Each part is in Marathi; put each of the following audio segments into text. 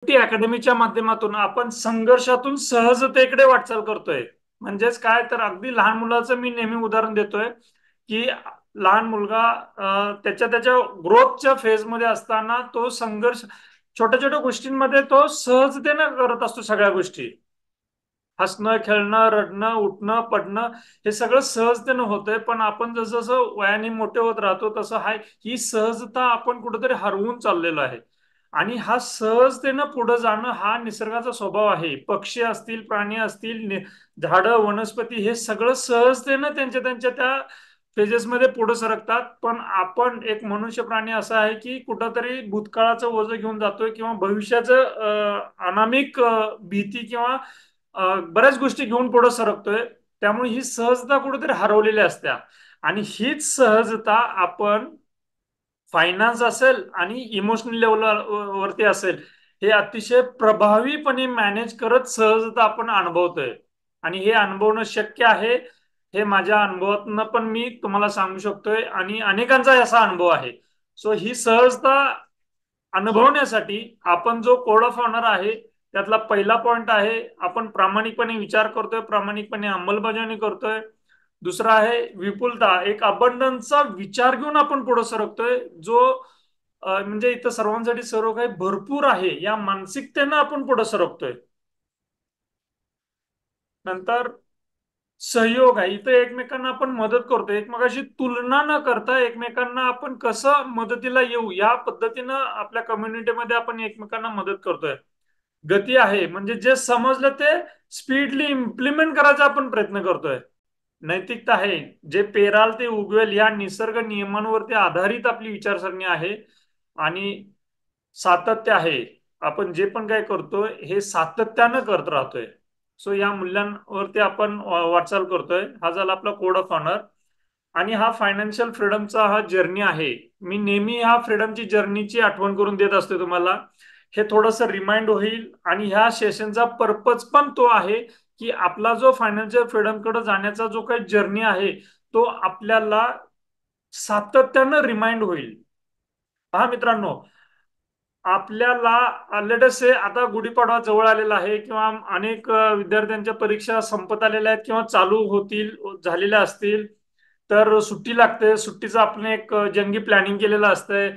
टी अकॅडमीच्या माध्यमातून आपण संघर्षातून सहजतेकडे वाटचाल करतोय. म्हणजेच काय तर अगदी लहान मुलाचं मी नेहमी उदाहरण देतोय की लहान मुलगा त्याच्या त्याच्या ग्रोथच्या फेजमध्ये असताना तो संघर्ष छोट्या छोट्या गोष्टींमध्ये तो सहजतेने करत असतो. सगळ्या गोष्टी हसणं खेळणं रडणं उठणं पडणं हे सगळं सहजतेनं होतंय. पण आपण जसं जसं वयाने मोठे होत राहतो तसं ही सहजता आपण कुठेतरी हरवून चाललेलो आहे. आणि हा सहजतेनं पुढे जाणं हा निसर्गाचा स्वभाव आहे. पक्षी असतील प्राणी असतील झाडं वनस्पती हे सगळं सहजतेनं त्यांच्या त्यांच्या त्या फेजेसमध्ये पुढे सरकतात. पण आपण एक मनुष्य प्राणी असा आहे की कुठंतरी भूतकाळाचं ओझं घेऊन जातोय किंवा भविष्याचं अनामिक भीती किंवा बऱ्याच गोष्टी घेऊन पुढे सरकतोय. त्यामुळे ही सहजता कुठेतरी हरवलेली असत्या. आणि हीच सहजता आपण फायनान्स असेल आणि इमोशनल लेवल वरती असेल हे अतिशय प्रभावीपणे मॅनेज करत सहजता आपण अनुभवतोय. आणि हे अनुभवणं शक्य आहे. हे माझ्या अनुभवातून पण मी तुम्हाला सांगू शकतोय आणि अनेकांचा असा अनुभव आहे. सो ही सहजता अनुभवण्यासाठी आपण जो कोड ऑफ ऑनर आहे त्यातला पहिला पॉइंट आहे आपण प्रामाणिकपणे विचार करतोय प्रामाणिकपणे अंमलबजावणी करतोय. दुसरा आहे विपुलता एक अबंडन्सचा विचार घेऊन आपण पुढे सरकतोय जो म्हणजे इथं सर्वांसाठी सर्व काही भरपूर आहे या मानसिकतेनं आपण पुढे सरकतोय. नंतर सहयोग आहे. इथं एकमेकांना आपण मदत करतो एकमेकाशी तुलना न करता एकमेकांना आपण कसं मदतीला येऊ या पद्धतीनं आपल्या कम्युनिटीमध्ये आपण एकमेकांना मदत करतोय. गती आहे म्हणजे जे समजलं ते स्पीडली इम्प्लिमेंट करायचा आपण प्रयत्न करतोय. नैतिकता आहे जे पेराल ते उगवेल या निसर्ग नियमांवरती आधारित आपली विचारसरणी आहे. आणि सातत्य आहे आपण जे पण काय करतोय हे सातत्यानं करत राहतोय. सो या मूल्यांवरती आपण वाटचाल करतोय. हा झाला आपला कोड ऑफ ऑनर. आणि हा फायनान्शियल फ्रीडमचा हा जर्नी आहे. मी नेहमी ह्या फ्रीडमची जर्नीची आठवण करून देत असतो तुम्हाला. हे थोडंसं रिमाइंड होईल आणि ह्या सेशनचा पर्पज पण तो आहे की आपला जो फायनान्शियल फ्रीडम कडे जाण्याचा जो काही जर्नी आहे तो आपल्याला सातत्यानं रिमाइंड होईल. पहा मित्रांनो आपल्याला लेटस से आता गुढीपाडवा जवळ आलेला आहे किंवा अनेक विद्यार्थ्यांच्या परीक्षा संपत आलेल्या आहेत किंवा चालू होतील झालेल्या असतील. तर सुट्टी लागते. सुट्टीचं आपण एक जंगी प्लॅनिंग केलेलं असतंय.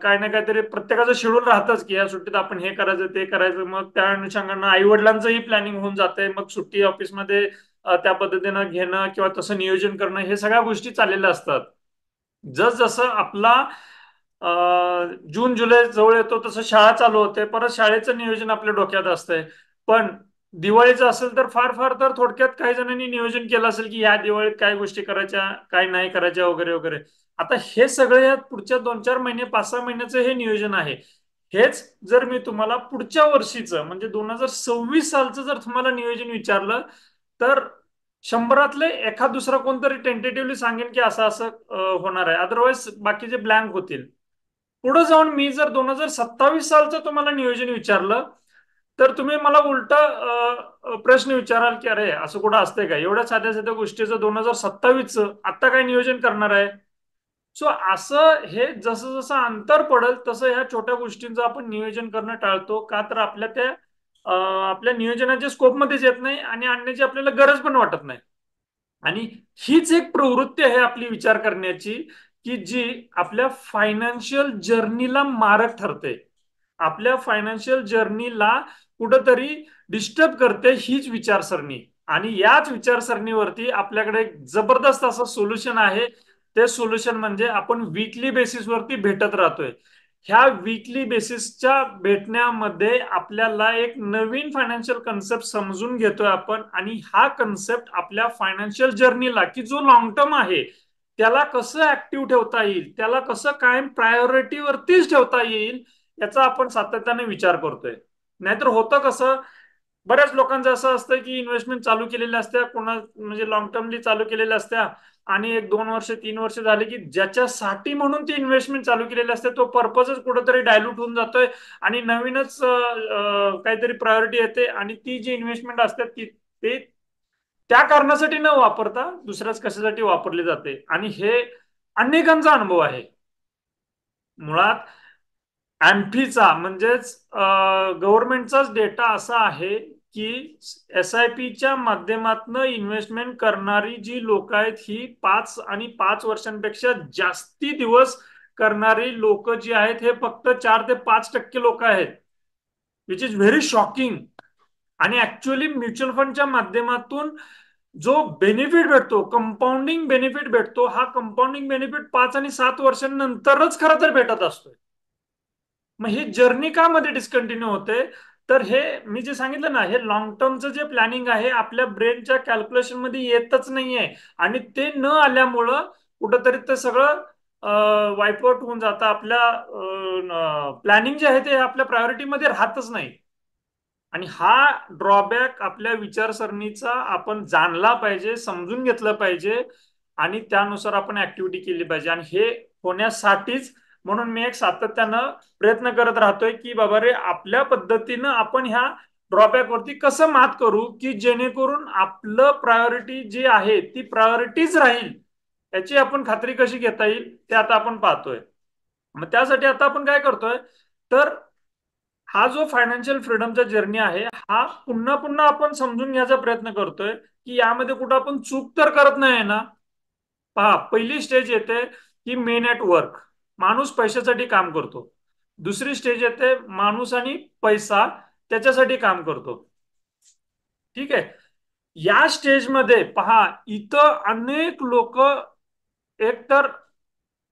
काय ना काहीतरी प्रत्येकाचं शेड्यूल राहतच की या सुट्टीत आपण हे करायचं ते करायचं. मग त्या अनुषंगानं आई वडिलांचंही प्लॅनिंग होऊन जाते. मग सुट्टी ऑफिसमध्ये त्या पद्धतीनं घेणं किंवा तसं नियोजन करणं हे सगळ्या गोष्टी चाललेल्या असतात. जस जसं आपला जून जुलै जवळ येतो तसं शाळा चालू होते. परत शाळेचं नियोजन आपल्या डोक्यात असतंय. पण दिवाळीचं असेल तर फार फार तर थोडक्यात काही जणांनी नियोजन केलं असेल की या दिवाळीत काय गोष्टी करायच्या काय नाही करायच्या वगैरे वगैरे. आता हे सगळे या पुढच्या 2-4 महिने 5-6 महिन्याचं हे नियोजन आहे. हेच जर मी तुम्हाला पुढच्या वर्षीचं म्हणजे 2026 सालचं जर तुम्हाला नियोजन विचारलं तर शंभरातले एखाद दुसरा कोणतरी टेंटेटिव्हली सांगेन की असं असं होणार आहे. अदरवाईज बाकीचे ब्लँक होतील. पुढे जाऊन मी जर 2027 सालचं तुम्हाला नियोजन विचारलं तर तुम्ही मला उलटा प्रश्न विचाराल की अरे असं कुठं असतंय का एवढ्या साध्या साध्या गोष्टीचं 2027चं आता काय नियोजन करणार आहे. सो असं हे जसं जसं अंतर पडेल तसं ह्या छोट्या गोष्टींचं आपण नियोजन करणं टाळतो का तर आपल्या त्या आपल्या नियोजनाच्या स्कोपमध्येच येत नाही आणि आणण्याची आपल्याला गरज पण वाटत नाही. आणि हीच एक प्रवृत्ती आहे आपली विचार करण्याची की जी आपल्या फायनान्शियल जर्नीला मारक ठरते. आपल्या फायनान्शियल जर्नीला कुठंतरी डिस्टर्ब करते हीच विचारसरणी. आणि याच विचारसरणीवरती आपल्याकडे एक जबरदस्त असं सोल्युशन आहे. ते सोल्युशन म्हणजे आपण वीकली बेसिसवरती भेटत राहतोय. ह्या वीकली बेसिसच्या भेटण्यामध्ये आपल्याला एक नवीन फायनान्शियल कन्सेप्ट समजून घेतोय आपण. आणि हा कन्सेप्ट आपल्या फायनान्शियल जर्नीला की जो लॉंग टर्म आहे त्याला कसं ऍक्टिव्ह ठेवता येईल त्याला कसं कायम प्रायोरिटीवरतीच ठेवता येईल याचा आपण सातत्याने विचार करतोय. नाहीतर होतं कसं बऱ्याच लोकांचं असं असतं की इन्व्हेस्टमेंट चालू केलेल्या असत्या कोणा म्हणजे लॉंग टर्मली चालू केलेल्या असत्या आणि 1-2 वर्ष 3 वर्ष झाले की ज्याच्यासाठी म्हणून ती इन्व्हेस्टमेंट चालू केलेली असते तो पर्पजच कुठेतरी डायल्यूट होऊन जातोय. आणि नवीनच काहीतरी प्रायोरिटी येते आणि ती जी इन्व्हेस्टमेंट असते ती ते त्या कारणासाठी न वापरता दुसऱ्याच कशासाठी वापरली जाते. आणि हे अनेकांचा अनुभव आहे. मुळात अँफीचा म्हणजेच गव्हर्नमेंटचाच डेटा असा आहे की SIPच्या माध्यमातून इन्व्हेस्टमेंट करणारी जी लोक आहेत ही 5 आणि 5 वर्षांपेक्षा जास्ती दिवस करणारी लोक जी आहेत हे फक्त 4 ते 5% लोक आहेत, विच इज व्हेरी शॉकिंग. आणि ऍक्च्युअली म्युच्युअल फंडच्या माध्यमातून जो बेनिफिट भेटतो, कंपाऊंडिंग बेनिफिट भेटतो, हा कंपाऊंडिंग बेनिफिट 5 आणि 7 वर्षांनंतरच खरं तर भेटत असतोय. मग ही जर्नी का मध्ये डिस्कंटिन्यू होते? तर हे मी जे सांगितलं ना, हे लॉंग टर्मचं जे प्लॅनिंग आहे आपल्या ब्रेनच्या कॅल्क्युलेशन मध्ये येतच नाहीये. आणि ते न आल्यामुळं कुठंतरी ते सगळं वाईपआउट होऊन जातं. आपल्या प्लॅनिंग जे आहे ते आपल्या प्रायोरिटीमध्ये राहतच नाही. आणि हा ड्रॉबॅक आपल्या विचारसरणीचा आपण जाणला पाहिजे, समजून घेतलं पाहिजे आणि त्यानुसार आपण ऍक्टिव्हिटी केली पाहिजे. आणि हे होण्यासाठीच म्हणून मी एक सातत्यानं प्रयत्न करत राहतोय की बाबा रे, आपल्या पद्धतीनं आपण ह्या ड्रॉबॅक वरती कसं मात करू की जेणेकरून आपलं प्रायोरिटी जी आहे ती प्रायोरिटीच राहील, याची आपण खात्री कशी घेता येईल ते आता आपण पाहतोय. मग त्यासाठी आता आपण काय करतोय, तर हा जो फायनान्शियल फ्रीडमचा जर्नी आहे हा पुन्हा पुन्हा आपण समजून घ्यायचा प्रयत्न करतोय की यामध्ये कुठं आपण चूक तर करत नाही ना. पहा, पहिली स्टेज येते की मेन ॲट वर्क, माणूस पैशासाठी काम करतो. दुसरी स्टेज येते माणूस आणि पैसा त्याच्यासाठी काम करतो. ठीक आहे. या स्टेजमध्ये पहा, इथं अनेक लोक एकतर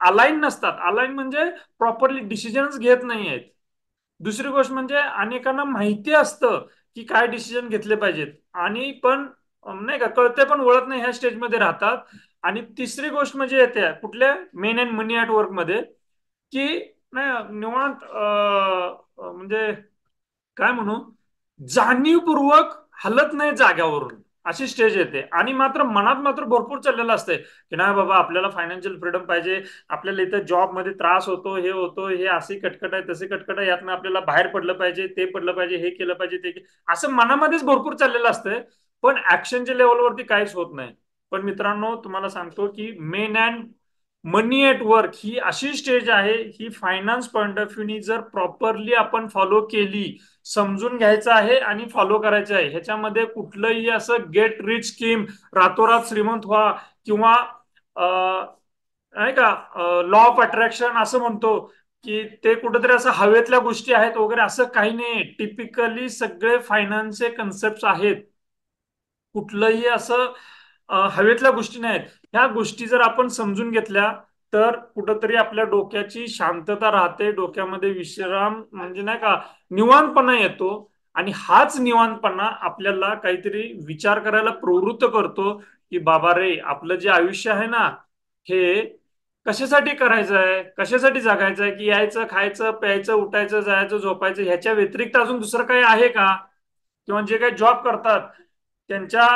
अलाईन नसतात. अलाईन म्हणजे प्रॉपरली डिसिजन्स घेत नाही आहेत. दुसरी गोष्ट म्हणजे अनेकांना माहिती असतं की काय डिसिजन घेतले पाहिजेत आणि पण नाही का कळते पण वळत नाही, ह्या स्टेजमध्ये राहतात. आणि तिसरी गोष्ट म्हणजे येते कुठल्या main and money at work मध्ये की नाही निवांत म्हणजे काय म्हणू, जाणीवपूर्वक हलत नाही जाग्यावरून, अशी स्टेज येते. आणि मात्र मनात मात्र भरपूर चाललेलं असतंय की नाही बाबा आपल्याला फायनान्शियल फ्रीडम पाहिजे, आपल्याला इथं जॉब मध्ये त्रास होतो, हे होतो, हे अशी कटकट आहे तसे कटकट आहे, यातनं आपल्याला बाहेर पडलं पाहिजे, ते पडलं पाहिजे, हे केलं पाहिजे, असं मनामध्येच भरपूर चाललेलं असतंय. पण ऍक्शनच्या लेवलवरती काहीच होत नाही. पण मित्रांनो, तुम्हाला सांगतो की man and money at work ही अशी स्टेज आहे, ही फायनान्स पॉइंट ऑफ व्ह्यूनी जर प्रॉपरली आपण फॉलो केली, समजून घ्यायचं आहे आणि फॉलो करायचं आहे. ह्याच्यामध्ये कुठलंही असं गेट रिच स्कीम, रातोरात श्रीमंत व्हा किंवा नाही का लॉ ऑफ अट्रॅक्शन असं म्हणतो की ते कुठेतरी असं हवेतल्या गोष्टी आहेत वगैरे, असं काही नाही. टिपिकली सगळे फायनान्सचे कन्सेप्ट आहेत, कुठलंही असं हवेतल्या गोष्टी नाहीत. ह्या गोष्टी जर आपण समजून घेतल्या तर कुठंतरी आपल्या डोक्याची शांतता राहते, डोक्यामध्ये विश्राम म्हणजे नाही का निवांतपणा येतो. आणि हाच निवांतपणा आपल्याला काहीतरी विचार करायला प्रवृत्त करतो की बाबा रे, आपलं जे आयुष्य आहे ना, हे कशासाठी करायचं आहे, कशासाठी जगायचं आहे, की यायचं खायचं प्यायचं उठायचं जायचं झोपायचं ह्याच्या व्यतिरिक्त अजून दुसरं काही आहे का? किंवा जे काही जॉब करतात त्यांच्या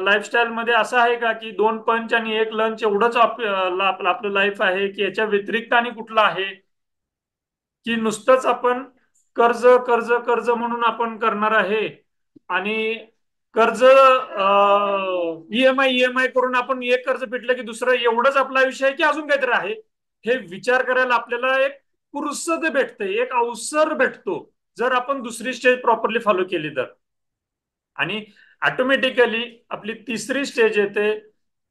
लाईफस्टाईल मध्ये असं आहे का की 2 पंच आणि 1 लंच एवढंच आपलं लाईफ आहे, की याच्या व्यतिरिक्त आणि कुठलं आहे? की नुसतंच आपण कर्ज कर्ज कर्ज म्हणून आपण करणार आहे आणि कर्ज ईएमआय करून आपण एक कर्ज फिटलं की दुसरं एवढंच आपलं आयुष्य आहे की अजून काहीतरी आहे? हे विचार करायला आपल्याला एक फुरसत भेटते, एक अवसर भेटतो जर आपण दुसरी स्टेज प्रॉपरली फॉलो केली तर. आणि ऑटोमॅटिकली आपली तिसरी स्टेज येते,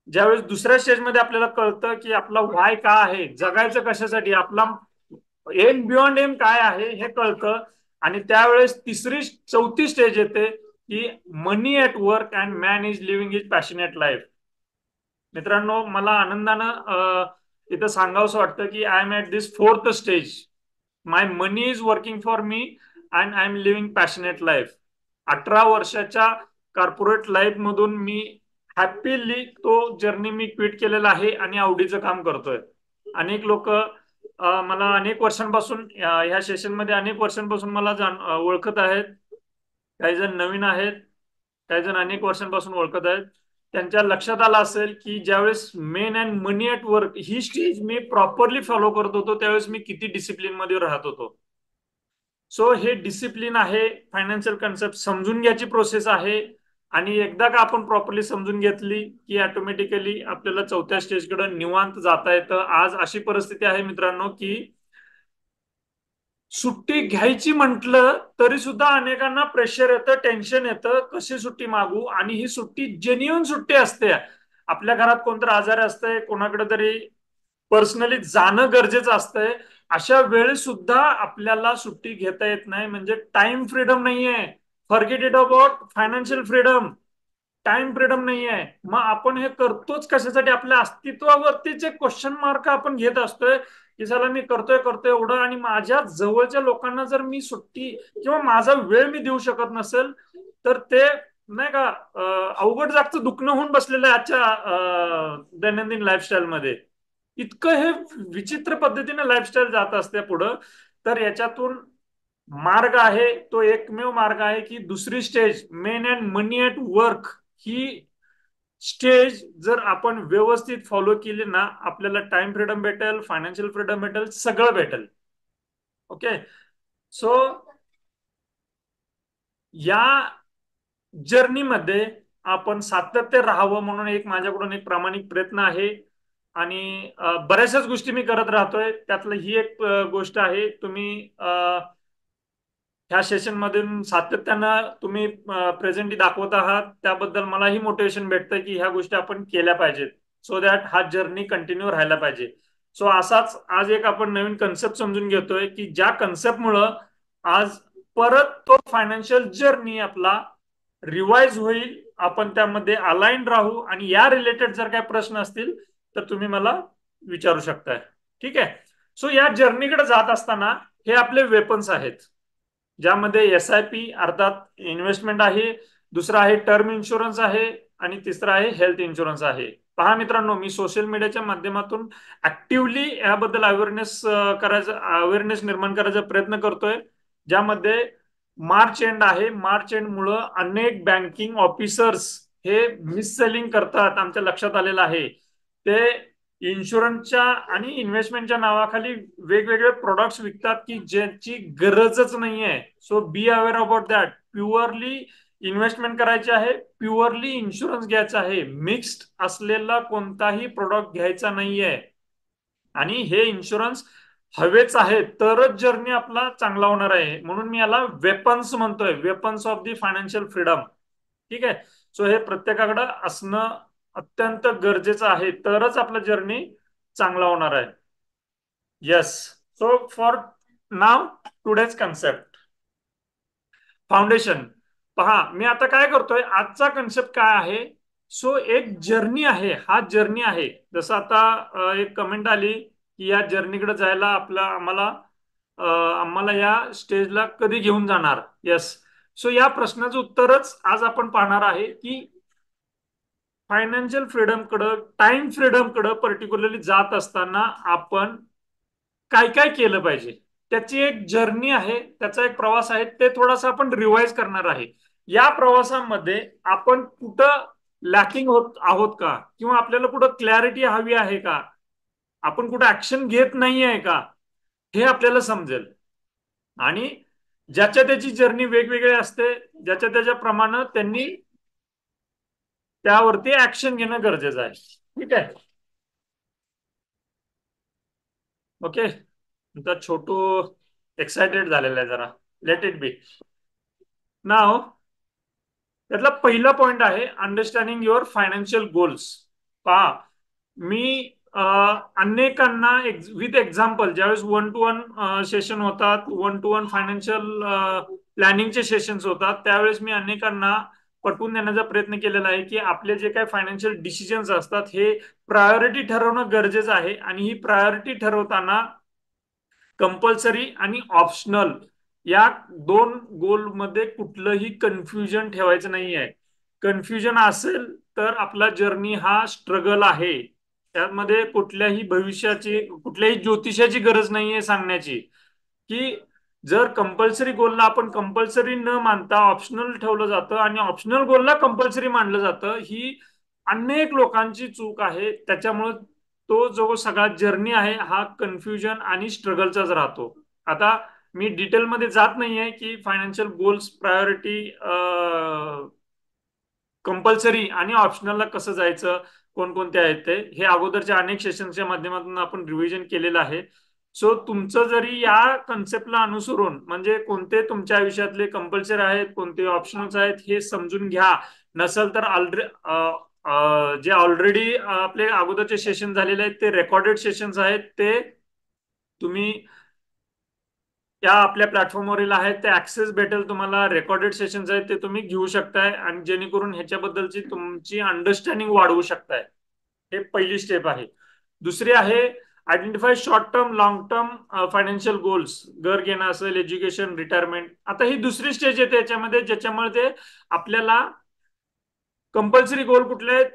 ज्यावेळेस दुसऱ्या स्टेजमध्ये आपल्याला कळतं की आपला व्हाय काय आहे, जगायचं कशासाठी, आपला एम बियॉन्ड एम काय आहे हे कळतं. आणि त्यावेळेस तिसरी चौथी स्टेज येते की money at work and man is living is passionate life. मित्रांनो, मला आनंदानं इथं सांगावंसं वाटतं की I am at this fourth stage. My money is working for me and I am living passionate life. 18 वर्षाच्या कॉर्पोरेट लाईफ मधून मी हॅपीली तो जर्नी मी क्विट केलेला आहे आणि आवडीचं काम करतोय. अनेक लोक मला अनेक वर्षांपासून ह्या सेशन मध्ये अनेक वर्षांपासून मला ओळखत आहेत. काही जण नवीन आहेत, काही जण अनेक वर्षांपासून ओळखत आहेत. त्यांच्या लक्षात आलं असेल की ज्यावेळेस main and money at work he stage me properly follow करत होतो त्यावेळेस मी किती डिसिप्लिन मध्ये राहत होतो. सो हे डिसिप्लिन आहे, फायनान्शियल कन्सेप्ट समजून घ्यायची प्रोसेस आहे. आणि एकदा का आपण प्रॉपरली समजून घेतली की ऑटोमॅटिकली आपल्याला चौथ्या स्टेजकडे निवांत जाता येतं. आज अशी परिस्थिती आहे मित्रांनो की सुट्टी घ्यायची म्हटलं तरी सुद्धा अनेकांना प्रेशर येतं, टेन्शन येतं, कशी सुट्टी मागू. आणि ही सुट्टी जेन्युइन सुट्टी असते. आपल्या घरात कोणतरी आजारी असतंय, कोणाकडे तरी पर्सनली जाणं गरजेचं असतंय, अशा वेळी सुद्धा आपल्याला सुट्टी घेता येत नाही. म्हणजे टाइम फ्रीडम नाहीये. Forget it about financial freedom. Time freedom नाही आहे. मग आपण हे करतोच कशासाठी? आपल्या अस्तित्वावरतीचे क्वेश्चन मार्क आपण घेत असतोय की चला मी करतोय करतोय एवढं, आणि माझ्या जवळच्या लोकांना जर मी सुट्टी किंवा माझा वेळ मी देऊ शकत नसेल तर ते नाही का अवघड जागचं दुखणं होऊन बसलेलं आहे आजच्या दैनंदिन लाईफस्टाईल मध्ये. इतकं हे विचित्र पद्धतीने लाईफस्टाईल जात असते पुढं. तर याच्यातून मार्ग आहे, तो एकमेव मार्ग आहे की दुसरी stage, main and money at work, he stage जर आपण व्यवस्थित फॉलो केली ना, आपल्याला टाइम फ्रीडम भेटेल, फायनान्शियल फ्रीडम भेटेल, सगळं भेटेल. ओके. सो या जर्नीमध्ये आपण सातत्य राहावं म्हणून एक माझ्याकडून एक प्रामाणिक प्रयत्न आहे. आणि बऱ्याचशाच गोष्टी मी करत राहतोय. त्यातलं ही एक गोष्ट आहे. तुम्ही ह्या सेशन मधून सातत्यानं तुम्ही प्रेझेंटी दाखवत आहात, त्याबद्दल मलाही मोटिवेशन भेटतं की ह्या गोष्टी आपण केल्या पाहिजेत, सो दॅट हा जर्नी कंटिन्यू राहायला पाहिजे. सो असाच आज एक आपण नवीन कन्सेप्ट समजून घेतोय की ज्या कन्सेप्टमुळं आज परत तो फायनान्शियल जर्नी आपला रिवाइज होईल, आपण त्यामध्ये अलाइन राहू. आणि या रिलेटेड जर काही प्रश्न असतील तर तुम्ही मला विचारू शकताय. ठीक आहे. सो या जर्नीकडे जात असताना हे आपले वेपन्स आहेत, ज्यामध्ये SIP अर्थात इन्व्हेस्टमेंट आहे, दुसरा आहे टर्म इन्शुरन्स आहे, आणि तिसरा आहे हेल्थ इन्शुरन्स आहे. पहा मित्रांनो, मी सोशल मीडियाच्या माध्यमातून ऍक्टिव्हली याबद्दल अवेअरनेस निर्माण करायचा प्रयत्न करतोय. ज्यामध्ये मार्च एंड आहे, मार्च एंड मुळे अनेक बँकिंग ऑफिसर्स हे मिस सेलिंग करतात, आमच्या लक्षात आलेलं आहे. ते इन्शुरन्सच्या आणि इन्व्हेस्टमेंटच्या नावाखाली वेगवेगळे प्रोडक्ट्स विकतात की ज्याची गरजच नाहीये. So be aware about that. Purely investment करायची आहे, प्युअरली इन्शुरन्स घ्यायचा आहे, मिक्स्ड असलेला कोणताही प्रोडक्ट घ्यायचा नाहीये. आणि हे इन्शुरन्स हवेच आहे तरच जर्नी आपला चांगला होणार आहे. म्हणून मी याला वेपन्स म्हणतोय, weapons of the financial freedom. ठीक आहे. सो हे प्रत्येकाकडे असणं अत्यंत गरजेचं आहे, तरच आपला जर्नी चांगला होणार आहे. Yes. So for now today's concept foundation. पहा मी आता काय करतोय, आजचा कन्सेप्ट काय आहे. सो एक जर्नी आहे, हा जर्नी आहे. जसं आता एक कमेंट आली की या जर्नीकडे जायला आम्हाला या स्टेजला कधी घेऊन जाणार. येस. सो या प्रश्नाचं उत्तरच आज आपण पाहणार आहे की फायनान्शियल फ्रीडमकडं, टाइम फ्रीडमकडं पर्टिक्युलरली जात असताना आपण काय काय केलं पाहिजे. त्याची एक जर्नी आहे, त्याचा एक प्रवास आहे, ते थोडासा आपण रिवाइज करणार आहे. या प्रवासामध्ये आपण कुठं लॅकिंग होत आहोत का, किंवा आपल्याला कुठं क्लॅरिटी हवी आहे का, आपण कुठं ऍक्शन घेत नाही आहे का, हे आपल्याला समजेल. आणि ज्याच्या त्याची जर्नी वेगवेगळी असते, ज्याच्या त्याच्या प्रमाणे त्यांनी त्यावरती ऍक्शन घेणं गरजेचं आहे. ठीक आहे. ओके. तुमचा छोटू एक्साइटेड झालेला आहे जरा. Let it be. नाव त्यातला पहिला पॉइंट आहे अंडरस्टँडिंग युअर फायनान्शियल गोल्स. पहा मी अनेकांना विथ एक्झाम्पल, ज्यावेळेस वन टू वन सेशन होतात, वन टू वन फायनान्शियल प्लॅनिंगचे सेशन्स होतात, त्यावेळेस मी अनेकांना पटवून देण्याचा प्रयत्न केलेला आहे की आपले जे काही फायनान्शियल डिसिजन्स असतात हे प्रायोरिटी ठरवणं गरजेचं आहे. आणि ही प्रायोरिटी ठरवताना कंपल्सरी आणि ऑप्शनल या दोन गोलमध्ये कुठलंही कन्फ्युजन ठेवायचं नाही आहे. कन्फ्युजन असेल तर आपला जर्नी हा स्ट्रगल आहे. त्यामध्ये कुठल्याही भविष्याची, कुठल्याही ज्योतिषाची गरज नाहीये सांगण्याची की जर कंपल्सरी गोलला आपण कंपल्सरी न मानता ऑप्शनल ठेवलं जातं आणि ऑप्शनल गोलला कंपल्सरी मानलं जातं. ही अनेक लोकांची चूक आहे. त्याच्यामुळे तो जो सगळा जर्नी आहे हा कन्फ्युजन आणि स्ट्रगलचाच राहतो. आता मी डिटेलमध्ये जात नाहीये की फायनान्शियल गोल्स प्रायोरिटी कंपल्सरी आणि ऑप्शनलला कसं जायचं, कोणकोणते आहेत ते, हे अगोदरच्या अनेक सेशनच्या माध्यमातून आपण रिव्हिजन केलेलं आहे. सो तुमचं जरी या कन्सेप्टला अनुसरून म्हणजे कोणते तुमच्या आयुष्यातले कंपल्सरी आहेत, कोणते ऑप्शन्स आहेत हे समजून घ्या. नसेल तर जे ऑलरेडी आपले अगोदरचे सेशन झालेले आहेत ते रेकॉर्डेड सेशन्स आहेत, ते तुम्ही या आपल्या प्लॅटफॉर्मवरील आहेत, ते ऍक्सेस भेटेल तुम्हाला. रेकॉर्डेड सेशन्स आहेत ते तुम्ही घेऊ शकताय आणि जेणेकरून ह्याच्याबद्दलची तुमची अंडरस्टँडिंग वाढवू शकताय. हे पहिली स्टेप आहे. दुसरी आहे identify short term long term financial goals. घर घेणं असेल, एज्युकेशन, रिटायरमेंट. आता ही दुसरी स्टेज येते याच्यामध्ये, ज्याच्यामुळे ते आपल्याला कंपल्सरी गोल कुठले आहेत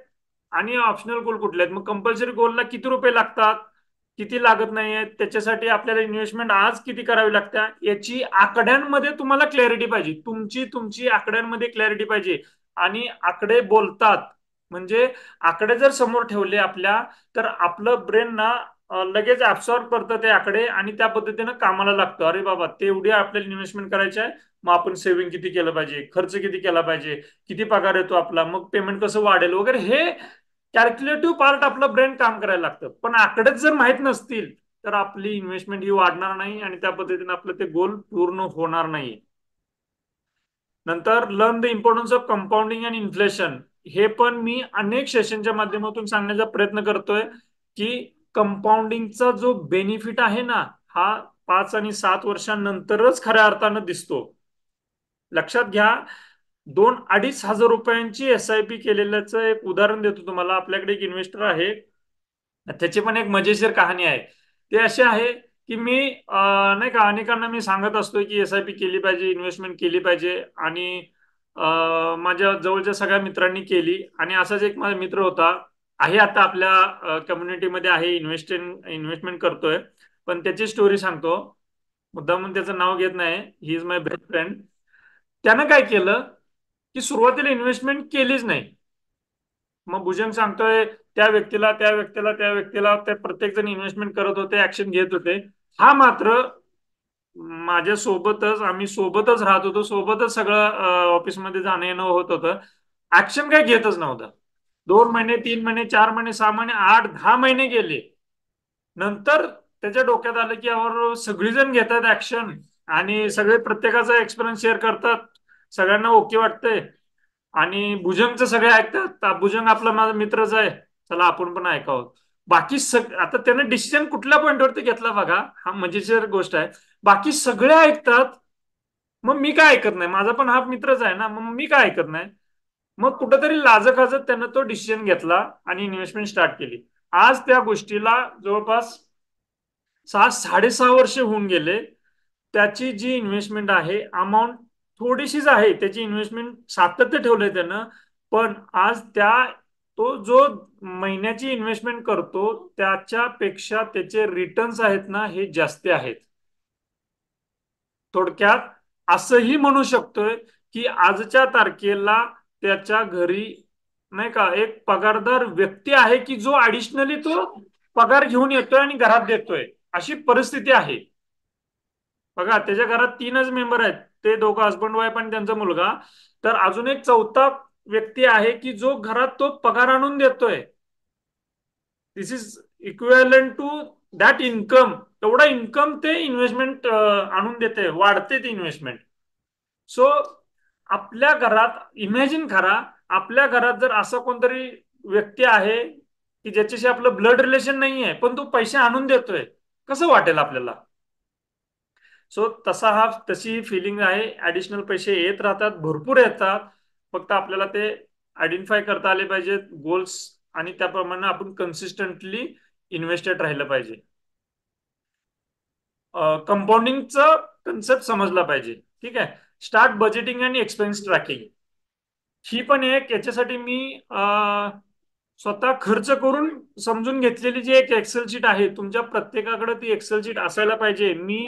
आणि ऑप्शनल गोल कुठले आहेत. मग कंपल्सरी गोलला किती रुपये लागतात, किती लागत नाही आहेत, त्याच्यासाठी आपल्याला इन्व्हेस्टमेंट आज किती करावी लागते, याची आकड्यांमध्ये तुम्हाला क्लॅरिटी पाहिजे. तुमची तुमची आकड्यांमध्ये क्लॅरिटी पाहिजे. आणि आकडे बोलतात. म्हणजे आकडे जर समोर ठेवले आपल्या, तर आपलं ब्रेन ना लगेच ऍब्सॉर्ब करतं ते आकडे आणि त्या पद्धतीनं कामाला लागतं. अरे बाबा, तेवढी आपल्याला इन्व्हेस्टमेंट करायची आहे, मग आपण सेव्हिंग किती केलं पाहिजे, खर्च किती केला पाहिजे, किती पगार येतो आपला, मग पेमेंट कसं वाढेल वगैरे, हे कॅल्क्युलेटिव्ह पार्ट आपलं ब्रेन काम करायला लागतं. पण आकडेच जर माहित नसतील तर आपली इन्व्हेस्टमेंट ही वाढणार नाही आणि त्या पद्धतीने आपलं ते गोल पूर्ण होणार नाही. नंतर learn the importance of compounding and inflation. हे पण मी अनेक सेशनच्या माध्यमातून सांगण्याचा प्रयत्न करतोय की कंपाऊंडिंगचा जो बेनिफिट आहे ना, हा 5 आणि 7 वर्षांनंतरच खऱ्या अर्थानं दिसतो. लक्षात घ्या. 2-2.5 हजार रुपयांची SIP केलेल्याचं एक उदाहरण देतो तुम्हाला. आपल्याकडे एक इन्व्हेस्टर आहे, त्याची पण एक मजेशीर कहाणी आहे. ते असे आहे की मी नाही का अनेकांना मी सांगत असतो की SIP केली पाहिजे, इन्व्हेस्टमेंट केली पाहिजे. आणि माझ्या जवळच्या सगळ्या मित्रांनी केली. आणि असाच एक माझा मित्र होता, आहे आता आपल्या कम्युनिटीमध्ये आहे, इन्व्हेस्टमेंट करतोय. पण त्याची स्टोरी सांगतो, मुद्दाम म्हणून त्याचं नाव घेत नाही. He is my best friend. त्यानं काय केलं की सुरुवातीला इन्व्हेस्टमेंट केलीच नाही. मग भुजंग सांगतोय त्या व्यक्तीला, त्या व्यक्तीला, त्या व्यक्तीला, त्या प्रत्येक जण इन्व्हेस्टमेंट करत होते, ऍक्शन घेत होते. हा मात्र माझ्या सोबतच, आम्ही सोबतच राहत होतो, सोबतच सगळं ऑफिसमध्ये जाणं येणं होत होतं. ऍक्शन काय घेतच नव्हतं. 2 महिने, 3 महिने, 4 महिने, 6 महिने, 8-10 महिने गेले. नंतर त्याच्या डोक्यात आलं की यावर सगळीजण घेतात ऍक्शन आणि सगळे प्रत्येकाचा एक्सपिरियन्स शेअर करतात, सगळ्यांना ओके वाटतंय आणि भुजंगचं सगळे ऐकतात. भुजंग आपला माझा मित्रच आहे, चला आपण पण ऐकावं. बाकी आता त्याने डिसिजन कुठल्या पॉईंटवरती घेतला बघा, हा मजेशीर गोष्ट आहे. बाकी सगळे ऐकतात, मग मी काय ऐकत नाही, माझा पण हा मित्रच आहे ना, मग मी काय ऐकत नाही. मग कुठंतरी लाजत त्यानं तो डिसिजन घेतला आणि इन्व्हेस्टमेंट स्टार्ट केली. आज त्या गोष्टीला जवळपास 6-6.5 वर्ष होऊन गेले. त्याची जी इन्व्हेस्टमेंट आहे, अमाऊंट थोडीशीच आहे, त्याची इन्व्हेस्टमेंट सातत्य ठेवलंय त्यानं. पण आज तो जो महिन्याची इन्व्हेस्टमेंट करतो त्याच्यापेक्षा त्याचे रिटर्न्स आहेत ना, हे जास्त आहेत. थोडक्यात असंही म्हणू शकतोय की आजच्या तारखेला त्याच्या घरी नाही का एक पगारदार व्यक्ती आहे की जो ऍडिशनली तो पगार घेऊन येतोय आणि घरात देतोय, अशी परिस्थिती आहे. बघा, त्याच्या घरात 3च मेंबर आहेत, ते दोघं हसबंड वाईफ आणि त्यांचा मुलगा. तर अजून एक चौथा व्यक्ती आहे की जो घरात तो पगार आणून देतोय. This is equivalent to that income. एवढा इन्कम ते इन्व्हेस्टमेंट आणून देते, वाढते ती इन्व्हेस्टमेंट. सो आपल्या घरात इमॅजिन करा, आपल्या घरात जर असं कोणतरी व्यक्ती आहे की ज्याच्याशी आपलं ब्लड रिलेशन नाही आहे, पण तो पैसे आणून देतोय, कसं वाटेल आपल्याला. सो तशी फिलिंग आहे. ऍडिशनल पैसे येत राहतात, भरपूर येतात. फक्त आपल्याला ते आयडेंटिफाय करता आले पाहिजेत गोल्स, आणि त्याप्रमाणे आपण कन्सिस्टंटली इन्व्हेस्टेड राहिलं पाहिजे. कंपाऊंडिंगचं कन्सेप्ट समजला पाहिजे. ठीक आहे. स्टार्ट बजेटिंग आणि एक्सपेन्स ट्रॅकिंग. ही पण एक याच्यासाठी मी स्वतः खर्च करून समजून घेतलेली जी एक एक्सेल शीट आहे, तुमच्या प्रत्येकाकडे ती एक्सेल शीट असायला पाहिजे. मी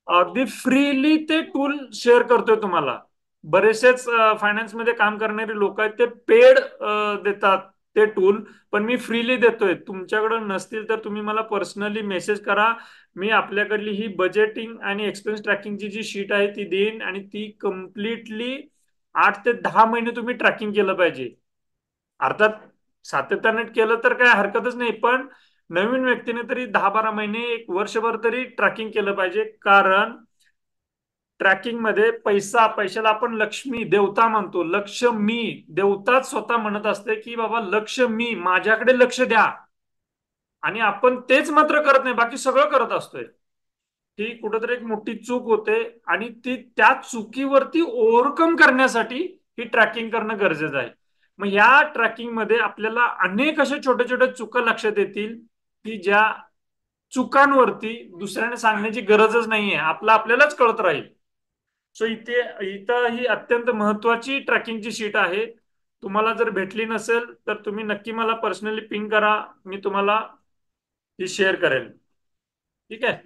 अगदी फ्रीली ते टूल शेअर करतोय तुम्हाला. बरेचसेच फायनान्समध्ये काम करणारे लोक आहेत, ते पेड देतात ते टूल, पण मी फ्रीली देतोय. तुमच्याकडे नसतील तर तुम्ही मला पर्सनली मेसेज करा. मी आपल्याकडली ही बजेटिंग आणि एक्सपेन्स ट्रॅकिंगची जी शीट आहे ती देईन, आणि ती कम्प्लिटली 8 ते 10 महिने तुम्ही ट्रॅकिंग केलं पाहिजे. अर्थात सातत्याने केलं तर काय हरकतच नाही, पण नवीन व्यक्तीने तरी 10-12 महिने, एक वर्षभर तरी ट्रॅकिंग केलं पाहिजे. कारण ट्रॅकिंग मध्ये पैशाला आपण लक्ष्मी देवता म्हणतो. लक्ष मी, देवताच स्वतः म्हणत असते की बाबा लक्ष मी, माझ्याकडे लक्ष द्या. आणि आपण तेच मात्र करत नाही, बाकी सगळं करत असतोय. ही कुठेतरी एक मोठी चूक होते. आणि ती त्या चुकीवरती ओव्हरकम करण्यासाठी ही ट्रॅकिंग करणं गरजेचं आहे. मग या ट्रॅकिंग मध्ये आपल्याला अनेक अशा छोट्या छोट्या चुका लक्षात येतील की ज्या चुकांवरती दुसऱ्याने सांगण्याची गरजच नाहीये, आपल्यालाच कळत राहील. सो इथं ही अत्यंत महत्वाची ट्रॅकिंगची शीट आहे. तुम्हाला जर भेटली नसेल तर तुम्ही नक्की मला पर्सनली पिंग करा, मी तुम्हाला ती शेअर करेन. ठीक आहे.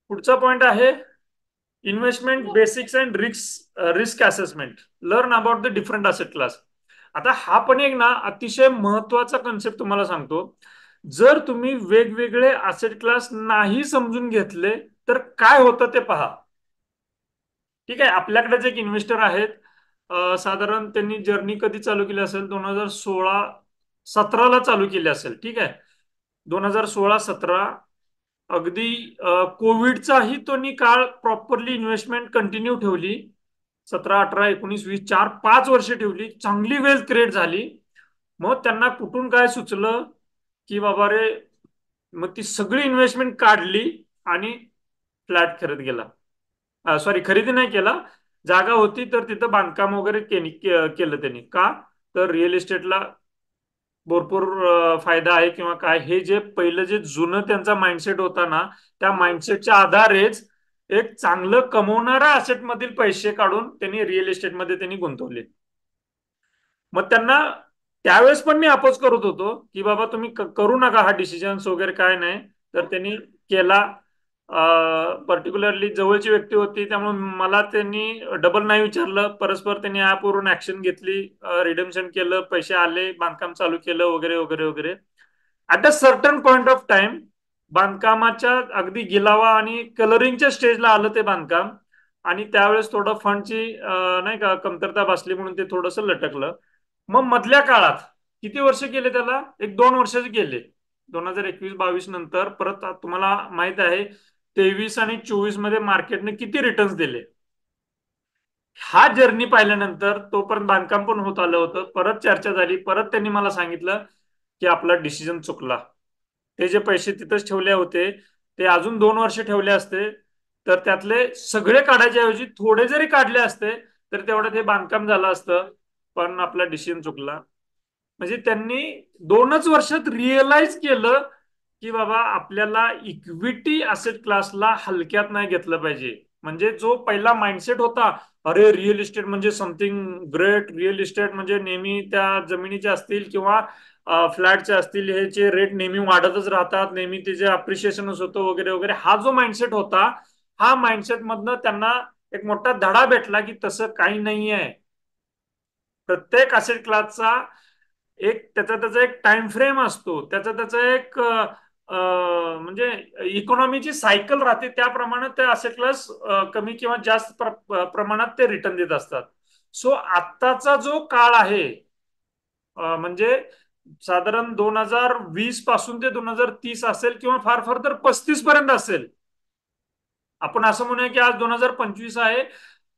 पुढचा पॉइंट आहे investment basics and risk assessment. Learn about the different asset class. आता हा पण एक ना अतिशय महत्वाचा कन्सेप्ट तुम्हाला सांगतो. जर तुम्ही वेगवेगळे असेट क्लास नाही समजून घेतले तर काय होतं ते पहा. ठीक आहे. आपल्याकडेच एक इन्व्हेस्टर आहेत. साधारण त्यांनी जर्नी कधी चालू केली असेल, 2016-17 चालू केली असेल. ठीक आहे. 2016-17 अगदी कोविडचाही त्यांनी काळ प्रॉपरली इन्व्हेस्टमेंट कंटिन्यू ठेवली. 17, 18, 19, 20 4-5 वर्ष ठेवली, चांगली वेल्थ क्रिएट झाली. मग त्यांना कुठून काय सुचलं की बाबा रे, मग ती सगळी इन्व्हेस्टमेंट काढली आणि फ्लॅट खरेदी केला. सॉरी, खरेदी नाही केला. जागा होती तर तिथं बांधकाम वगैरे केलं त्यांनी. का? तर रिअल इस्टेटला भरपूर फायदा आहे किंवा काय, हे जे पहिलं जे जुनं त्यांचा माइंडसेट होता ना, त्या माइंडसेटच्या आधारेच एक चांगलं कमवणाऱ्या असेट मधील पैसे काढून त्यांनी रिअल इस्टेटमध्ये त्यांनी गुंतवले. मग त्यांना त्यावेळेस पण मी अपोज करत होतो की बाबा तुम्ही करू नका हा डिसिजन वगैरे काय नाही. तर त्यांनी केला. पर्टिक्युलरली जवळची व्यक्ती होती त्यामुळे मला त्यांनी डबल नाही विचारलं. परस्पर त्यांनी ऍपवरून ऍक्शन घेतली, रिडेम्पशन केलं, पैसे आले, बांधकाम चालू केलं वगैरे वगैरे वगैरे. At a certain point of time बांधकामाच्या अगदी गिलावा आणि कलरिंगच्या स्टेजला आलं ते बांधकाम. आणि त्यावेळेस थोडं फंडची नाही का कमतरता भासली म्हणून ते थोडंसं लटकलं. मग मधल्या काळात किती वर्ष गेले त्याला, 1-2 वर्षाचे गेले. 2021-22 नंतर परत तुम्हाला माहित आहे 23 आणि 24 मध्ये मार्केटने किती रिटर्न्स दिले. हा जर्नी पाहिल्यानंतर तोपर्यंत बांधकाम पण होत आलं होतं. परत चर्चा झाली, परत त्यांनी मला सांगितलं की आपला डिसिजन चुकला. ते जे पैसे तिथंच ठेवले होते ते अजून 2 वर्ष ठेवले असते तर त्यातले सगळे काढायच्या ऐवजी थोडे जरी काढले असते तर तेवढं ते बांधकाम झालं असतं. पण आपला डिसिजन चुकला. म्हणजे त्यांनी 2च वर्षात रिअलाइज केलं की बाबा आपल्याला इक्विटी असेट क्लासला हलक्यात नाही घेतलं पाहिजे. म्हणजे जो पहिला माइंडसेट होता, अरे रिअल इस्टेट म्हणजे समथिंग ग्रेट, रिअल इस्टेट म्हणजे नेहमी त्या जमिनीचे असतील किंवा फ्लॅटचे असतील, ह्याचे रेट नेहमी वाढतच राहतात, नेहमी त्याचे अप्रिशिएशनच होतं वगैरे वगैरे, हा जो माइंडसेट होता, हा माइंडसेट मधनं त्यांना एक मोठा धडा भेटला की तसं काही नाही आहे. प्रत्येक असेट क्लासचा एक त्याचा एक टाइम फ्रेम असतो, त्याचा एक म्हणजे इकॉनॉमीची सायकल राहते, त्याप्रमाणे ते असेट क्लास कमी किंवा जास्त प्रमाणात ते रिटर्न देत असतात. सो आत्ताचा जो काळ आहे म्हणजे साधारण 2020 पासून ते 2030 असेल किंवा फार फार तर 35 पर्यंत असेल. आपण असं म्हणूया की आज 2025 आहे,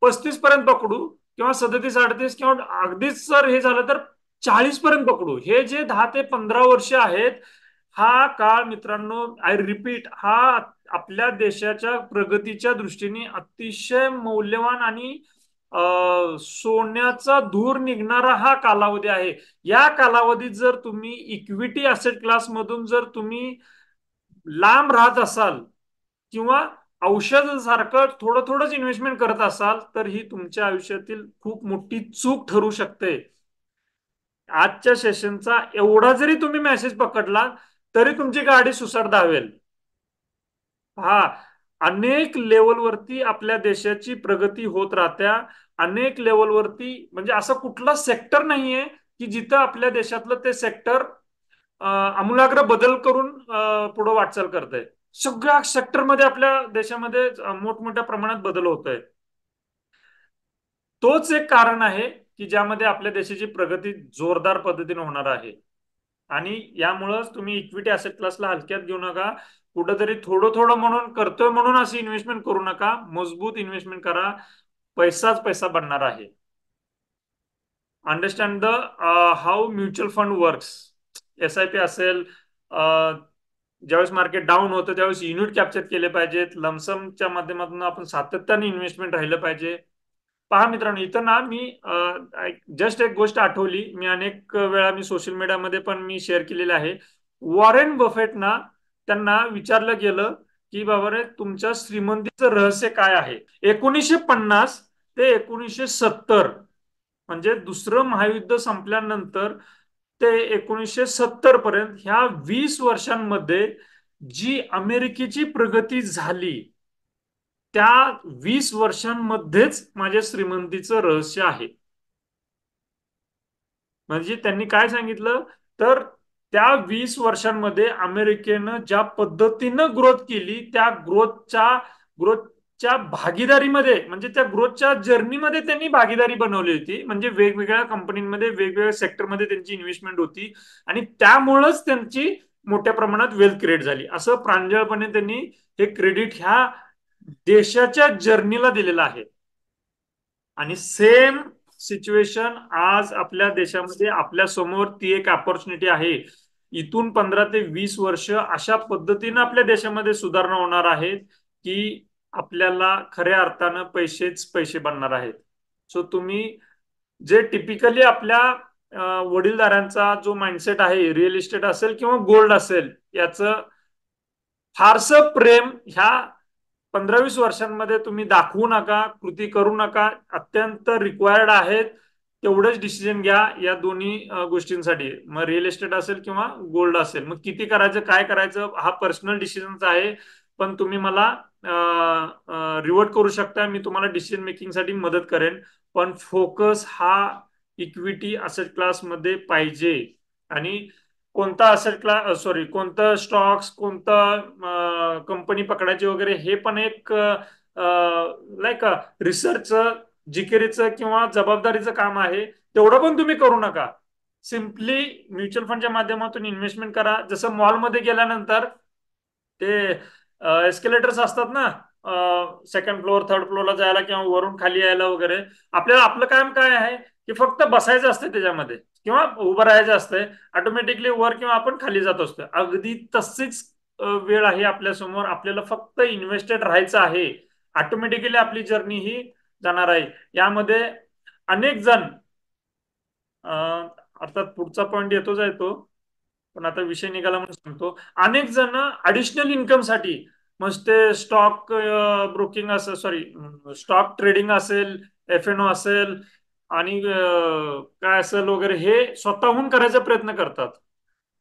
35 पर्यंत पकडू किंवा 37-38 किंवा अगदीच जर हे झालं तर 40 पर्यंत पकडू. हे जे 10 ते 15 वर्ष आहेत, हा काळ मित्रांनो, आय रिपीट, हा आपल्या देशाच्या प्रगतीच्या दृष्टीने अतिशय मौल्यवान आणि सोन्याचा धूर निघणारा हा कालावधी आहे. या कालावधीत जर तुम्ही इक्विटी असेट क्लास मधून जर तुम्ही लांब राहत असाल किंवा औषध सारखं थोडं थोडंच इन्व्हेस्टमेंट करत असाल तर ही तुमच्या आयुष्यातील खूप मोठी चूक ठरू शकते. आजच्या सेशनचा एवढा जरी तुम्ही मेसेज पकडला तरी तुमची गाडी सुसाट धावेल. हा, अनेक लेवलवरती आपल्या देशाची प्रगती होत राहत्या. अनेक लेवलवरती म्हणजे असं कुठला सेक्टर नाहीये की जिथं आपल्या देशातलं ते सेक्टर आमूलाग्र बदल करून पुढे वाटचाल करत आहे. सगळ्या सेक्टरमध्ये आपल्या देशामध्ये मोठमोठ्या प्रमाणात बदल होत आहे. तोच एक कारण आहे की ज्यामध्ये आपल्या देशाची प्रगती जोरदार पद्धतीने होणार आहे. आणि यामुळंच तुम्ही इक्विटी असेट क्लासला हलक्यात घेऊ नका. कुठंतरी थोडं थोडं म्हणून करतोय म्हणून अशी इन्व्हेस्टमेंट करू नका. मजबूत इन्व्हेस्टमेंट करा. पैसाच पैसा बनणार आहे. Understand the how mutual fund works. SIP असेल, ज्यावेळेस मार्केट डाऊन होतं त्यावेळेस युनिट कॅप्चर केले पाहिजेत. लमसमच्या माध्यमातून आपण सातत्याने इन्व्हेस्टमेंट राहिलं पाहिजे. पहा मित्रांनो, इथं ना मी जस्ट एक गोष्ट आठवली. मी अनेक वेळा मी सोशल मीडियामध्ये पण मी शेअर केलेली आहे. वॉरेन बफेट ना, त्यांना विचारलं गेलं की बाबा रे, तुमच्या श्रीमंतीचं रहस्य काय आहे. 1950 ते 1970, म्हणजे दुसरं महायुद्ध संपल्यानंतर ते 1970 पर्यंत ह्या 20 वर्षांमध्ये जी अमेरिकेची प्रगती झाली, त्या 20 वर्षांमध्येच माझ्या श्रीमंतीचं रहस्य आहे. म्हणजे त्यांनी काय सांगितलं, तर त्या 20 वर्षांमध्ये अमेरिकेनं ज्या पद्धतीनं ग्रोथ केली, त्या ग्रोथच्या भागीदारीमध्ये, म्हणजे त्या ग्रोथच्या जर्नीमध्ये त्यांनी भागीदारी बनवली होती. म्हणजे वेगवेगळ्या कंपनीमध्ये वेगवेगळ्या सेक्टरमध्ये त्यांची इन्व्हेस्टमेंट होती आणि त्यामुळंच त्यांची मोठ्या प्रमाणात वेल्थ क्रिएट झाली. असं प्रांजळपणे त्यांनी हे क्रेडिट ह्या देशाच्या जर्नीला दिलेलं आहे. आणि सेम सिच्युएशन आज आपल्या देशामध्ये आपल्या समोर ती एक अपॉर्च्युनिटी आहे. इथून 15 ते 20 वर्ष अशा पद्धतीने आपल्या देशामध्ये सुधारणा होणार आहेत की आपल्याला खऱ्या अर्थानं पैसेच पैसे बनणार आहेत. सो तुम्ही जे टिपिकली आपल्या वडीलधाऱ्यांचा जो माइंडसेट आहे, रिअल इस्टेट असेल किंवा गोल्ड असेल, याचं फारसं प्रेम ह्या 15-20 वर्षांमध्ये तुम्ही दाखवू नका, कृती करू नका. अत्यंत रिक्वायर्ड आहेत तेवढेच डिसिजन घ्या या दोन्ही गोष्टींसाठी. मग रिअल इस्टेट असेल किंवा गोल्ड असेल, मग किती करायचं काय करायचं हा पर्सनल डिसिजन आहे. पण तुम्ही मला रिवर्ट करू शकता, मी तुम्हाला डिसिजन मेकिंग साठी मदत करेन. पण फोकस हा इक्विटी असेट क्लास मध्ये पाहिजे. आणि कोणता असेट क्लास, सॉरी, कोणतं स्टॉक्स, कोणतं कंपनी पकडायची वगैरे, हे पण एक लाईक रिसर्चचं, जिकिरीचं किंवा जबाबदारीचं काम आहे. तेवढं पण तुम्ही करू नका. सिम्पली म्युच्युअल फंडच्या माध्यमातून इन्व्हेस्टमेंट करा. जसं मॉलमध्ये गेल्यानंतर ते एस्केलेटर्स असतात ना, सेकंड फ्लोअर थर्ड फ्लोअरला जायला किंवा वरून खाली यायला वगैरे, आपल्याला आपलं काम काय आहे की फक्त बसायचं असतं त्याच्यामध्ये किंवा उभं राहायचं असतंय. ऑटोमॅटिकली वर किंवा आपण खाली जात असतो. अगदी तशीच वेळ आहे आपल्या समोर. आपल्याला फक्त इन्व्हेस्टेड राहायचं आहे. ऑटोमॅटिकली आपली जर्नी ही जाणार आहे. यामध्ये अनेक जण, अर्थात पुढचा पॉईंट येतोच आहे तो, पण आता विषय निघाला म्हणून सांगतो. अनेक जण ऍडिशनल इन्कम साठी, मग ते स्टॉक ब्रोकिंग असेल, सॉरी, स्टॉक ट्रेडिंग असेल, F&O असेल आणि काय असेल वगैरे, हे स्वतःहून करायचा प्रयत्न करतात.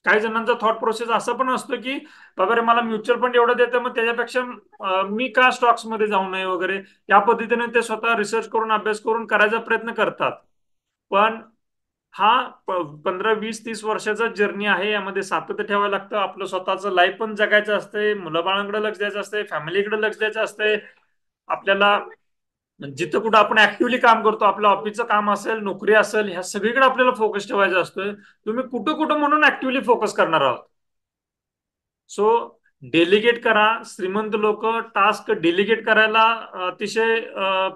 काही जणांचा थॉट प्रोसेस असा पण असतो की बाबा रे, मला म्युच्युअल फंड एवढं देतं, मग त्याच्यापेक्षा मी का स्टॉक्स मध्ये जाऊ नये वगैरे, या पद्धतीने ते स्वतः रिसर्च करून अभ्यास करून करायचा प्रयत्न करतात. पण हा 15-20-30 वर्षाचा जर्नी आहे. यामध्ये सातत्य ठेवायला लागतं. आपलं स्वतःचं लाईफ पण जगायचं असतंय, मुलं बाळांकडे लक्ष द्यायचं असतंय, फॅमिलीकडे लक्ष द्यायचं असतंय. आपल्याला जिथं कुठं आपण ऍक्टिव्हली काम करतो, आपलं ऑफिसचं काम असेल, नोकरी असेल, ह्या सगळीकडे आपल्याला फोकस ठेवायचा असतोय. तुम्ही कुठं कुठं म्हणून ऍक्टिव्हली फोकस करणार आहात. सो डेलिगेट करा. श्रीमंत लोक टास्क डेलिगेट करायला अतिशय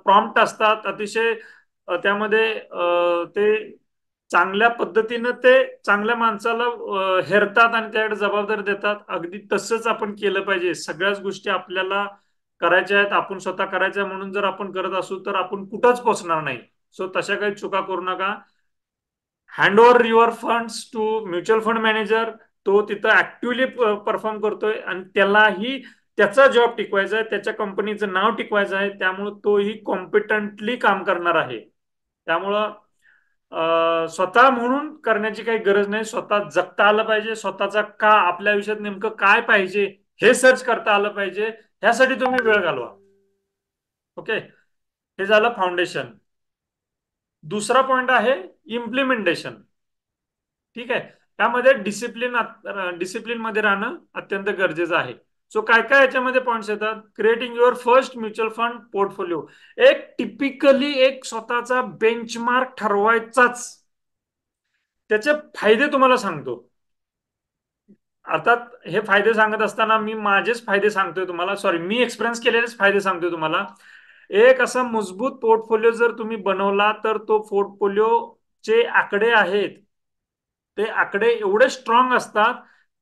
प्रॉम्प्ट असतात. अतिशय त्यामध्ये ते चांगल्या पद्धतीनं ते चांगल्या माणसाला हेरतात आणि त्याकडे जबाबदारी देतात. अगदी तसंच आपण केलं पाहिजे. सगळ्याच गोष्टी आपल्याला करायच्या आहेत, आपण स्वतः करायच्या म्हणून जर आपण करत असू तर आपण कुठंच पोहोचणार नाही. सो तशा काही चुका करू नका. Hand over your funds to mutual fund manager. तो तिथं ऍक्टिव्हली परफॉर्म करतोय आणि त्यालाही त्याचा जॉब टिकवायचा आहे, त्याच्या कंपनीचं नाव टिकवायचं आहे. त्यामुळे तोही कॉम्पिटंटली काम करणार आहे. त्यामुळं स्वतः म्हणून करण्याची काही गरज नाही. स्वतः जगता आलं पाहिजे. स्वतःचा का, आपल्या आयुष्यात नेमकं काय पाहिजे हे सर्च करता आलं पाहिजे. ह्यासाठी तुम्ही वेळ घालवा. ओके, हे झालं फाउंडेशन. दुसरा पॉइंट आहे इम्प्लिमेंटेशन. ठीक आहे. त्यामध्ये डिसिप्लिन मध्ये राहणं अत्यंत गरजेचं आहे. सो काय काय याच्यामध्ये पॉइंट्स येतात. Creating your first mutual fund portfolio. एक टिपिकली एक स्वतःचा बेंचमार्क ठरवायचाच. त्याचे फायदे तुम्हाला सांगतो. अर्थात हे फायदे सांगत असताना मी माझेच फायदे सांगतोय तुम्हाला, सॉरी, मी एक्सपिरियन्स केलेलेच फायदे सांगतोय तुम्हाला. एक असा मजबूत पोर्टफोलिओ जर तुम्ही बनवला तर तो पोर्टफोलिओ चे आकडे आहेत, ते आकडे एवढे स्ट्रॉंग असतात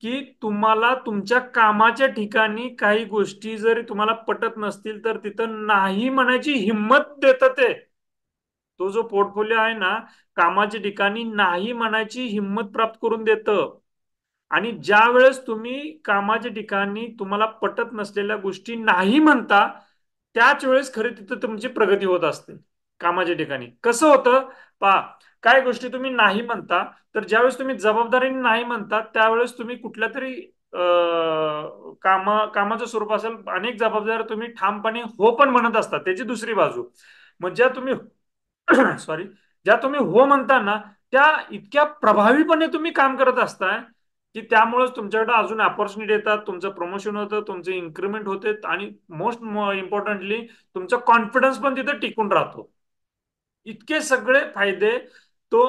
की तुम्हाला तुमच्या कामाच्या ठिकाणी काही गोष्टी जरी तुम्हाला पटत नसतील तर तिथं नाही म्हणायची हिंमत देतं ते. तो जो पोर्टफोलिओ आहे ना, कामाच्या ठिकाणी नाही म्हणायची हिंमत प्राप्त करून देतं. आणि ज्या वेळेस तुम्ही कामाच्या ठिकाणी तुम्हाला पटत नसलेल्या गोष्टी नाही म्हणता, त्याच वेळेस खरी तिथं तुमची प्रगती होत असते. कामाच्या ठिकाणी कसं होतं पहा, काय गोष्टी तुम्ही नाही म्हणता, तर ज्यावेळेस तुम्ही जबाबदारीने नाही म्हणता त्यावेळेस तुम्ही कुठल्या तरी कामाचं स्वरूप असेल, अनेक जबाबदाऱ्या तुम्ही ठामपणे हो पण म्हणत असता, त्याची दुसरी बाजू. मग ज्या तुम्ही सॉरी, ज्या तुम्ही हो म्हणता ना, त्या इतक्या प्रभावीपणे तुम्ही काम करत असताय की त्यामुळेच तुमच्याकडे अजून अपॉर्च्युनिटी येतात, तुमचं प्रमोशन होतं, तुमचे इन्क्रीमेंट होते, आणि मोस्ट इम्पॉर्टंटली तुमचा कॉन्फिडन्स पण तिथे टिकून राहतो. इतके सगळे फायदे तो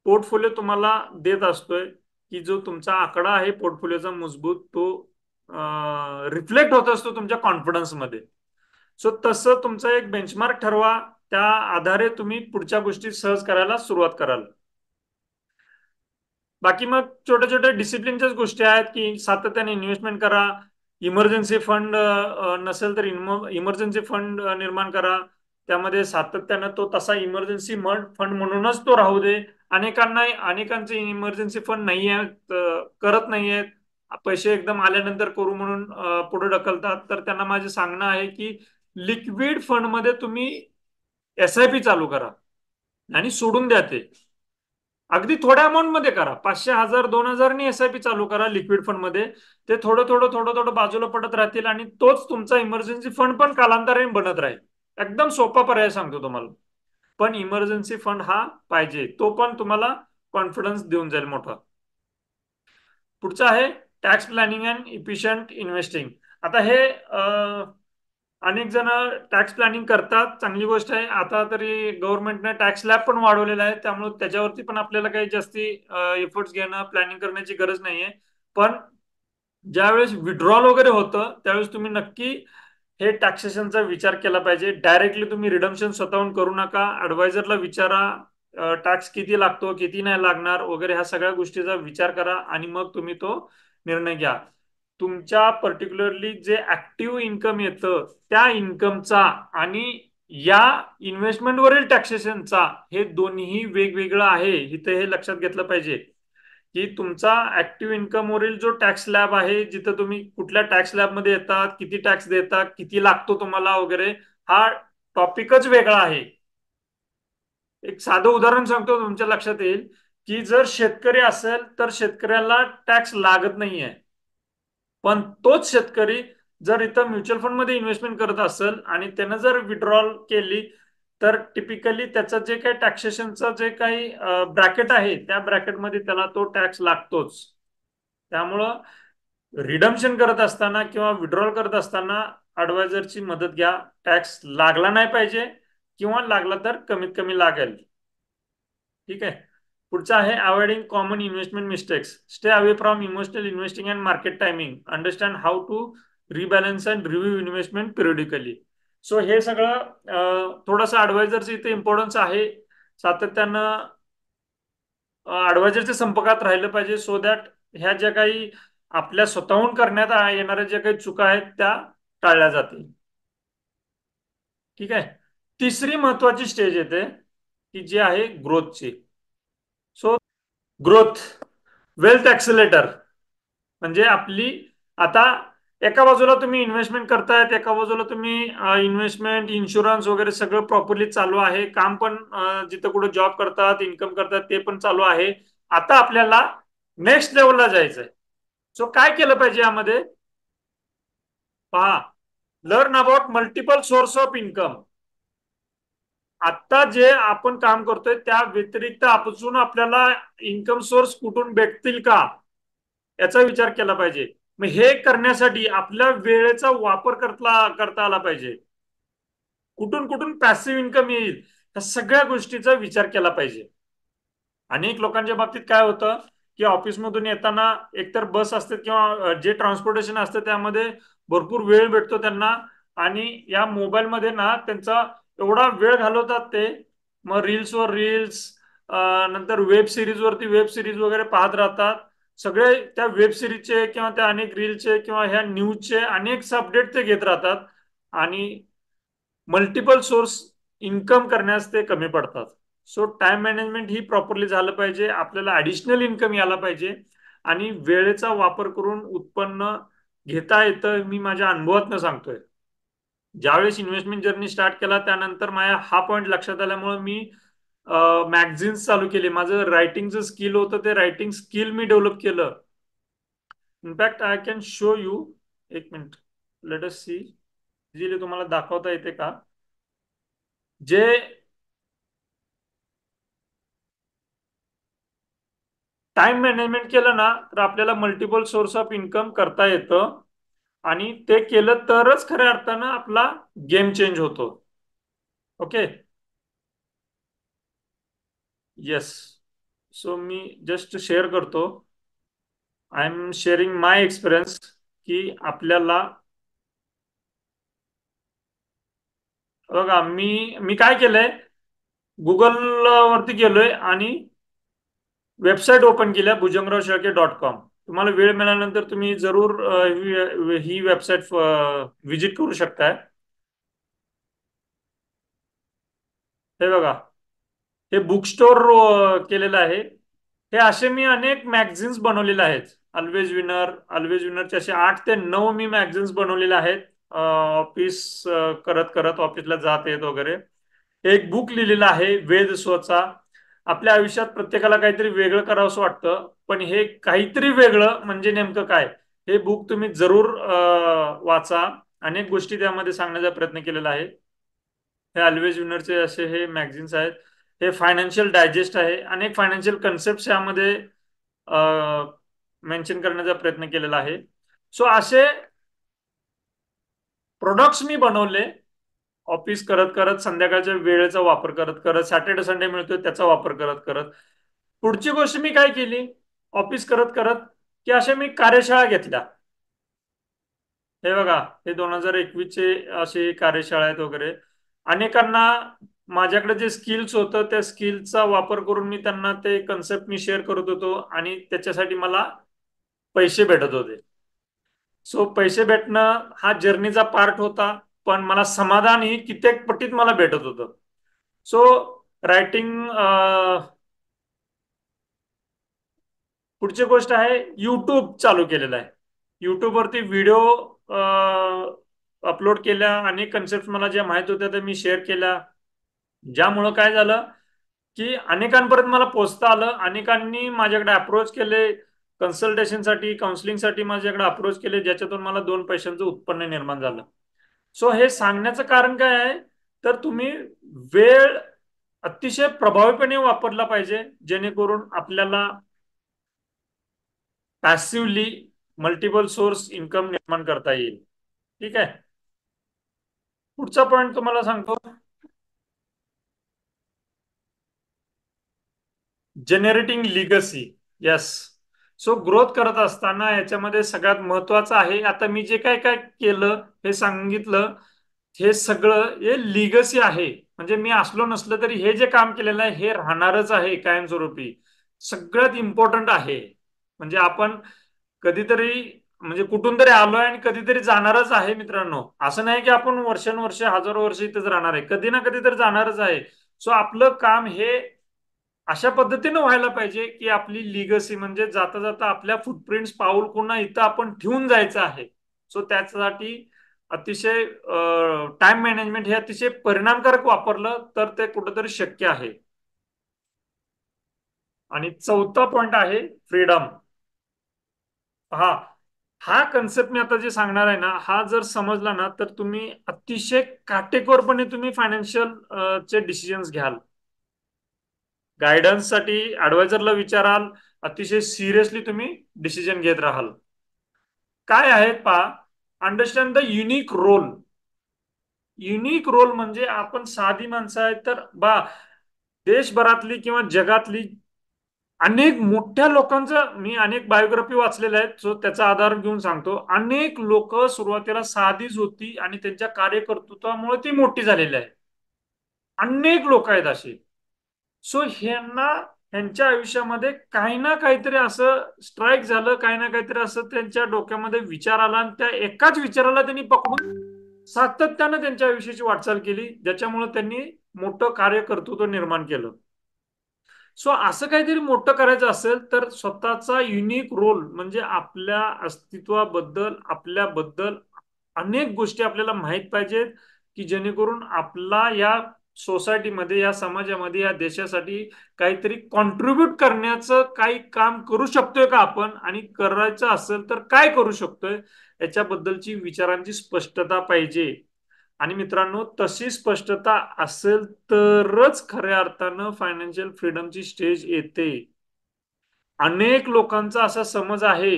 पोर्टफोलिओ तुम्हाला देत असतोय, की जो तुमचा आकडा आहे पोर्टफोलिओचा मजबूत, तो रिफ्लेक्ट होत असतो तुमच्या कॉन्फिडन्स मध्ये. सो तसं तुमचा एक बेंचमार्क ठरवा, त्या आधारे तुम्ही पुढच्या गोष्टी सहज करायला सुरुवात कराल. बाकी मग छोट्या छोट्या डिसिप्लिनच्याच गोष्टी आहेत की सातत्याने इन्व्हेस्टमेंट करा. इमर्जन्सी फंड नसेल तर इमर्जन्सी फंड निर्माण करा. त्यामध्ये सातत्यानं तो तसा इमर्जन्सी फंड म्हणूनच तो राहू दे. अनेकांचे इमर्जन्सी फंड नाही आहेत, करत नाही आहेत, पैसे एकदम आल्यानंतर करू म्हणून पुढे ढकलतात. तर त्यांना माझे सांगणं आहे की लिक्विड फंड मध्ये तुम्ही SIP चालू करा आणि सोडून द्या ते. अगदी थोड्या अमाऊंट मध्ये करा, 500, 1000, 2000 SIP चालू करा लिक्विड फंड मध्ये. ते थोडं थोडं थोडं थोडं बाजूला पडत राहतील आणि तोच तुमचा इमर्जन्सी फंड पण कालांतराने बनत राहील. एकदम सोपा पर्याय सांगतो तुम्हाला. पण इमर्जन्सी फंड हा पाहिजे, तो पण तुम्हाला कॉन्फिडन्स देऊन जाईल मोठा. पुढचं आहे tax planning and efficient investing. आता हे अनेक जण टॅक्स प्लॅनिंग करतात, चांगली गोष्ट आहे. आता तरी गव्हर्नमेंटने टॅक्स स्लॅब पण वाढवलेला आहे, त्यामुळे त्याच्यावरती पण आपल्याला काही जास्ती एफर्ट्स घेणं, प्लॅनिंग करण्याची गरज नाहीये. पण ज्यावेळेस विड्रॉल वगैरे होतं त्यावेळेस तुम्ही नक्की हे टॅक्सेशनचा विचार केला पाहिजे. डायरेक्टली तुम्ही रिडम्पशन स्वतःहून करू नका, ऍडवायझरला विचारा, टॅक्स किती लागतो, किती नाही लागणार वगैरे, ह्या सगळ्या गोष्टीचा विचार करा आणि मग तुम्ही तो निर्णय घ्या. तुमच्या पर्टिक्युलरली जे ऍक्टिव्ह इन्कम येतं त्या इन्कमचा आणि या इन्व्हेस्टमेंटवरील टॅक्सेशनचा, हे दोन्ही वेगवेगळं आहे, इथे हे लक्षात घेतलं पाहिजे. की तुमचा ऍक्टिव्ह इन्कम वरील जो टॅक्स स्लॅब आहे, जिथं तुम्ही कुठल्या टॅक्स स्लॅब मध्ये येतात, किती टॅक्स देतात, किती लागतो तुम्हाला वगैरे, हा टॉपिकच वेगळा आहे. एक साधं उदाहरण सांगतो, तुमच्या लक्षात येईल. की जर शेतकरी असेल तर शेतकऱ्याला टॅक्स लागत नाहीये, पण तोच शेतकरी जर इथं म्युच्युअल फंड मध्ये इन्व्हेस्टमेंट करत असेल आणि त्यानं जर विड्रॉल केली, तर टिपिकली त्याचं जे काही टॅक्सेशनचं जे काही ब्रॅकेट आहे त्या ब्रॅकेटमध्ये त्याला तो टॅक्स लागतोच. त्यामुळं रिडम्पशन करत असताना किंवा विड्रॉल करत असताना ऍडवायझरची मदत घ्या. टॅक्स लागला नाही पाहिजे, किंवा लागला तर कमीत कमी लागेल. ठीक आहे. पुढचा आहे avoiding common investment mistakes. Stay away from emotional investing and market timing. Understand how to rebalance and review investment periodically. So हे सगळं थोडंसं ऍडवायझरचं इथे इम्पॉर्टन्स आहे. सातत्यानं ऍडवायझरच्या संपर्कात राहिलं पाहिजे, सो दॅट ह्या ज्या काही आपल्या स्वतःहून करण्यात येणाऱ्या ज्या काही चुका आहेत त्या टाळल्या जातील. ठीक आहे. तिसरी महत्वाची स्टेज येते की जी आहे ग्रोथची. सो ग्रोथ, वेल्थ ऍक्सिलेटर, म्हणजे आपली आता एका बाजूला तुम्ही इन्व्हेस्टमेंट करतायत, एका बाजूला तुम्ही इन्व्हेस्टमेंट, इन्शुरन्स वगैरे सगळं प्रॉपरली चालू आहे, काम पण जिथं कुठे जॉब करतात, इन्कम करतात ते पण चालू आहे. आता आपल्याला नेक्स्ट लेवलला जायचंय. सो काय केलं पाहिजे यामध्ये पहा, learn about multiple source of income. आता जे आपण काम करतोय त्या व्यतिरिक्त अजून आपल्याला इन्कम सोर्स कुठून भेटतील का, याचा विचार केला पाहिजे. मग हे करण्यासाठी आपल्या वेळेचा वापर करता आला पाहिजे. कुठून कुठून पॅसिव्ह इन्कम येईल, या सगळ्या गोष्टीचा विचार केला पाहिजे. अनेक लोकांच्या बाबतीत काय होतं की ऑफिसमधून येताना एकतर बस असते किंवा जे ट्रान्सपोर्टेशन असतं त्यामध्ये भरपूर वेळ भेटतो त्यांना. आणि या मोबाईलमध्ये ना त्यांचा एवढा वेळ घालवतात ते, मग रील्सवर रील्स, नंतर वेब सिरीज वरती वेब सिरीज वगैरे पाहत राहतात. सगळे त्या वेब सिरीजचे किंवा त्या अनेक रीलचे किंवा ह्या न्यूजचे अनेक अपडेट ते घेत राहतात. आणि मल्टिपल सोर्स इन्कम करण्यास ते कमी पडतात. सो टाइम मॅनेजमेंट ही प्रॉपरली झालं पाहिजे, आपल्याला ऍडिशनल इन्कम यायला पाहिजे. आणि वेळेचा वापर करून उत्पन्न घेता येतं, मी माझ्या अनुभवातनं सांगतोय. ज्यावेळेस इन्व्हेस्टमेंट जर्नी स्टार्ट केला त्यानंतर माझ्या हा पॉईंट लक्षात आल्यामुळे मी मॅगझिन्स चालू केले. माझं रायटिंगचं स्किल होतं, ते रायटिंग स्किल मी डेव्हलप केलं. In fact I can show you. एक minute, let us see. Easily तुम्हाला दाखवता येते का जे टाइम मॅनेजमेंट केलं ना तर आपल्याला मल्टिपल सोर्स ऑफ इन्कम करता येतं. आणि ते केलं तरच खऱ्या अर्थानं आपला गेम चेंज होतो. ओके. येस. सो मी जस्ट शेअर करतो. I am sharing my experience की आपल्याला बघा, मी काय केलंय, गुगल वरती गेलोय आणि वेबसाईट ओपन केल्या भुजंगराव शेळके.com. तुम्हाला वेळ मिळाल्यानंतर तुम्ही जरूर ही वेबसाईट व्हिजिट करू शकताय. हे बघा, हे बुक स्टोअर केलेलं आहे. हे असे मी अनेक मॅगझिन्स बनवलेले आहेत. ऑलवेज विनरचे असे 8 ते 9 मी मॅगझिन्स बनवलेले आहेत. ऑफिस करत करत ऑफिसला जात येत वगैरे. एक बुक लिहिलेलं आहे वेद स्वचा. आपल्या आयुष्यात प्रत्येकाला काहीतरी वेगळं करावंसं वाटतं, पण हे काहीतरी वेगळं म्हणजे नेमकं काय, हे बुक तुम्ही जरूर वाचा. अनेक गोष्टी त्यामध्ये सांगण्याचा प्रयत्न केलेला आहे. हे ऑलवेज विनरचे असे हे मॅगझिन्स आहेत. हे फायनान्शियल डायजेस्ट आहे. अनेक फायनान्शियल कन्सेप्ट यामध्ये मेन्शन करण्याचा प्रयत्न केलेला आहे. सो असे प्रोडक्ट्स मी बनवले. ऑफिस करत करत, संध्याकाळच्या वेळेचा वापर करत करत, सॅटर्डे संडे मिळतोय त्याचा वापर करत करत. पुढची गोष्ट मी काय केली, ऑफिस करत करत, की अशा मी कार्यशाळा घेतल्या. हे बघा, हे 2021चे असे कार्यशाळा आहेत वगैरे. अनेकांना माझ्याकडे जे स्किल्स होतं त्या स्किलचा वापर करून मी त्यांना ते कन्सेप्ट मी शेअर करत होतो आणि त्याच्यासाठी मला पैसे भेटत होते. सो पैसे भेटणं हा जर्नीचा पार्ट होता, पण मला समाधान ही कित्येक पटीत मला भेटत होतं. So writing. पुढची गोष्ट आहे, युट्यूब चालू केलेलं आहे. युट्यूब वरती व्हिडिओ अपलोड केल्या. अनेक कन्सेप्ट मला ज्या माहित होत्या त्या मी शेअर केल्या. ज्यामुळं काय झालं की अनेकांपर्यंत मला पोहोचता आलं. अनेकांनी माझ्याकडे अप्रोच केले, कन्सल्टेशनसाठी, काउन्सिलिंगसाठी माझ्याकडे अप्रोच केले, ज्याच्यातून मला 2 पैशांचं उत्पन्न निर्माण झालं. सो हे सांगण्याचं कारण काय आहे, तर तुम्ही वेळ अतिशय प्रभावीपणे वापरला पाहिजे, जेणेकरून आपल्याला पॅसिव्हली मल्टिपल सोर्स इन्कम निर्माण करता येईल. ठीक आहे. पुढचा पॉईंट तुम्हाला सांगतो, generating legacy. Yes. So growth करत असताना याच्यामध्ये सगळ्यात महत्वाचं आहे, आता मी जे काय काय केलं हे सांगितलं, हे सगळं हे लिगसी आहे. म्हणजे मी असलो नसलं तरी हे जे काम केलेलं आहे हे राहणारच आहे कायमस्वरूपी. सगळ्यात इम्पॉर्टंट आहे. म्हणजे आपण कधीतरी, म्हणजे कुठून तरी आलोय आणि कधीतरी जाणारच आहे मित्रांनो. असं नाही की आपण वर्षानुवर्ष, हजारो वर्ष इथेच राहणार आहे. कधी ना कधी तर जाणारच आहे. सो आपलं काम हे अशा पद्धतीनं व्हायला पाहिजे की आपली लिगसी, म्हणजे जाता जाता आपल्या फुटप्रिंट्स, पाऊल पुन्हा इथं आपण ठेवून जायचं आहे. सो त्यासाठी अतिशय टाइम मॅनेजमेंट हे अतिशय परिणामकारक वापरलं तर ते कुठंतरी शक्य आहे. आणि चौथा पॉइंट आहे फ्रीडम. हा हा कन्सेप्ट मी आता जे सांगणार आहे ना, हा जर समजला ना तर तुम्ही अतिशय काटेकोरपणे तुम्ही फायनान्शियल चे डिसिजन्स घ्याल. गायडन्ससाठी ऍडवायझरला विचाराल. अतिशय सिरियसली तुम्ही डिसिजन घेत राहाल. काय आहेत पहा, understand the unique role. Unique role म्हणजे आपण साधी माणसं आहेत तर बा, देशभरातली किंवा जगातली अनेक मोठ्या लोकांचं मी अनेक बायोग्राफी वाचलेल्या आहेत, जो त्याचा आधार घेऊन सांगतो. अनेक लोक सुरुवातीला साधीच होती आणि त्यांच्या कार्यकर्तृत्वामुळे ती मोठी झालेली आहे. अनेक लोक आहेत अशी. सो ह्यांना त्यांच्या आयुष्यामध्ये काही ना काहीतरी असं स्ट्राईक झालं, काही ना काहीतरी असं त्यांच्या डोक्यामध्ये विचार आला आणि त्या एकाच विचाराला त्यांनी पकडून सातत्यानं त्यांच्या आयुष्याची वाटचाल केली, ज्याच्यामुळे त्यांनी मोठं कार्यकर्तृत्व निर्माण केलं. सो असं काहीतरी मोठं करायचं असेल तर स्वतःचा युनिक रोल म्हणजे आपल्या अस्तित्वाबद्दल, आपल्याबद्दल अनेक गोष्टी आपल्याला माहीत पाहिजेत, की जेणेकरून आपला या सोसायटीमध्ये, या समाजामध्ये, या देशासाठी काहीतरी कॉन्ट्रीब्युट करण्याचं काही काम करू शकतोय का आपण, आणि करायचं असेल तर काय करू शकतोय, याच्याबद्दलची विचारांची स्पष्टता पाहिजे. आणि मित्रांनो, तशी स्पष्टता असेल तरच खऱ्या अर्थानं फायनान्शियल फ्रीडमची स्टेज येते. अनेक लोकांचा असा समज आहे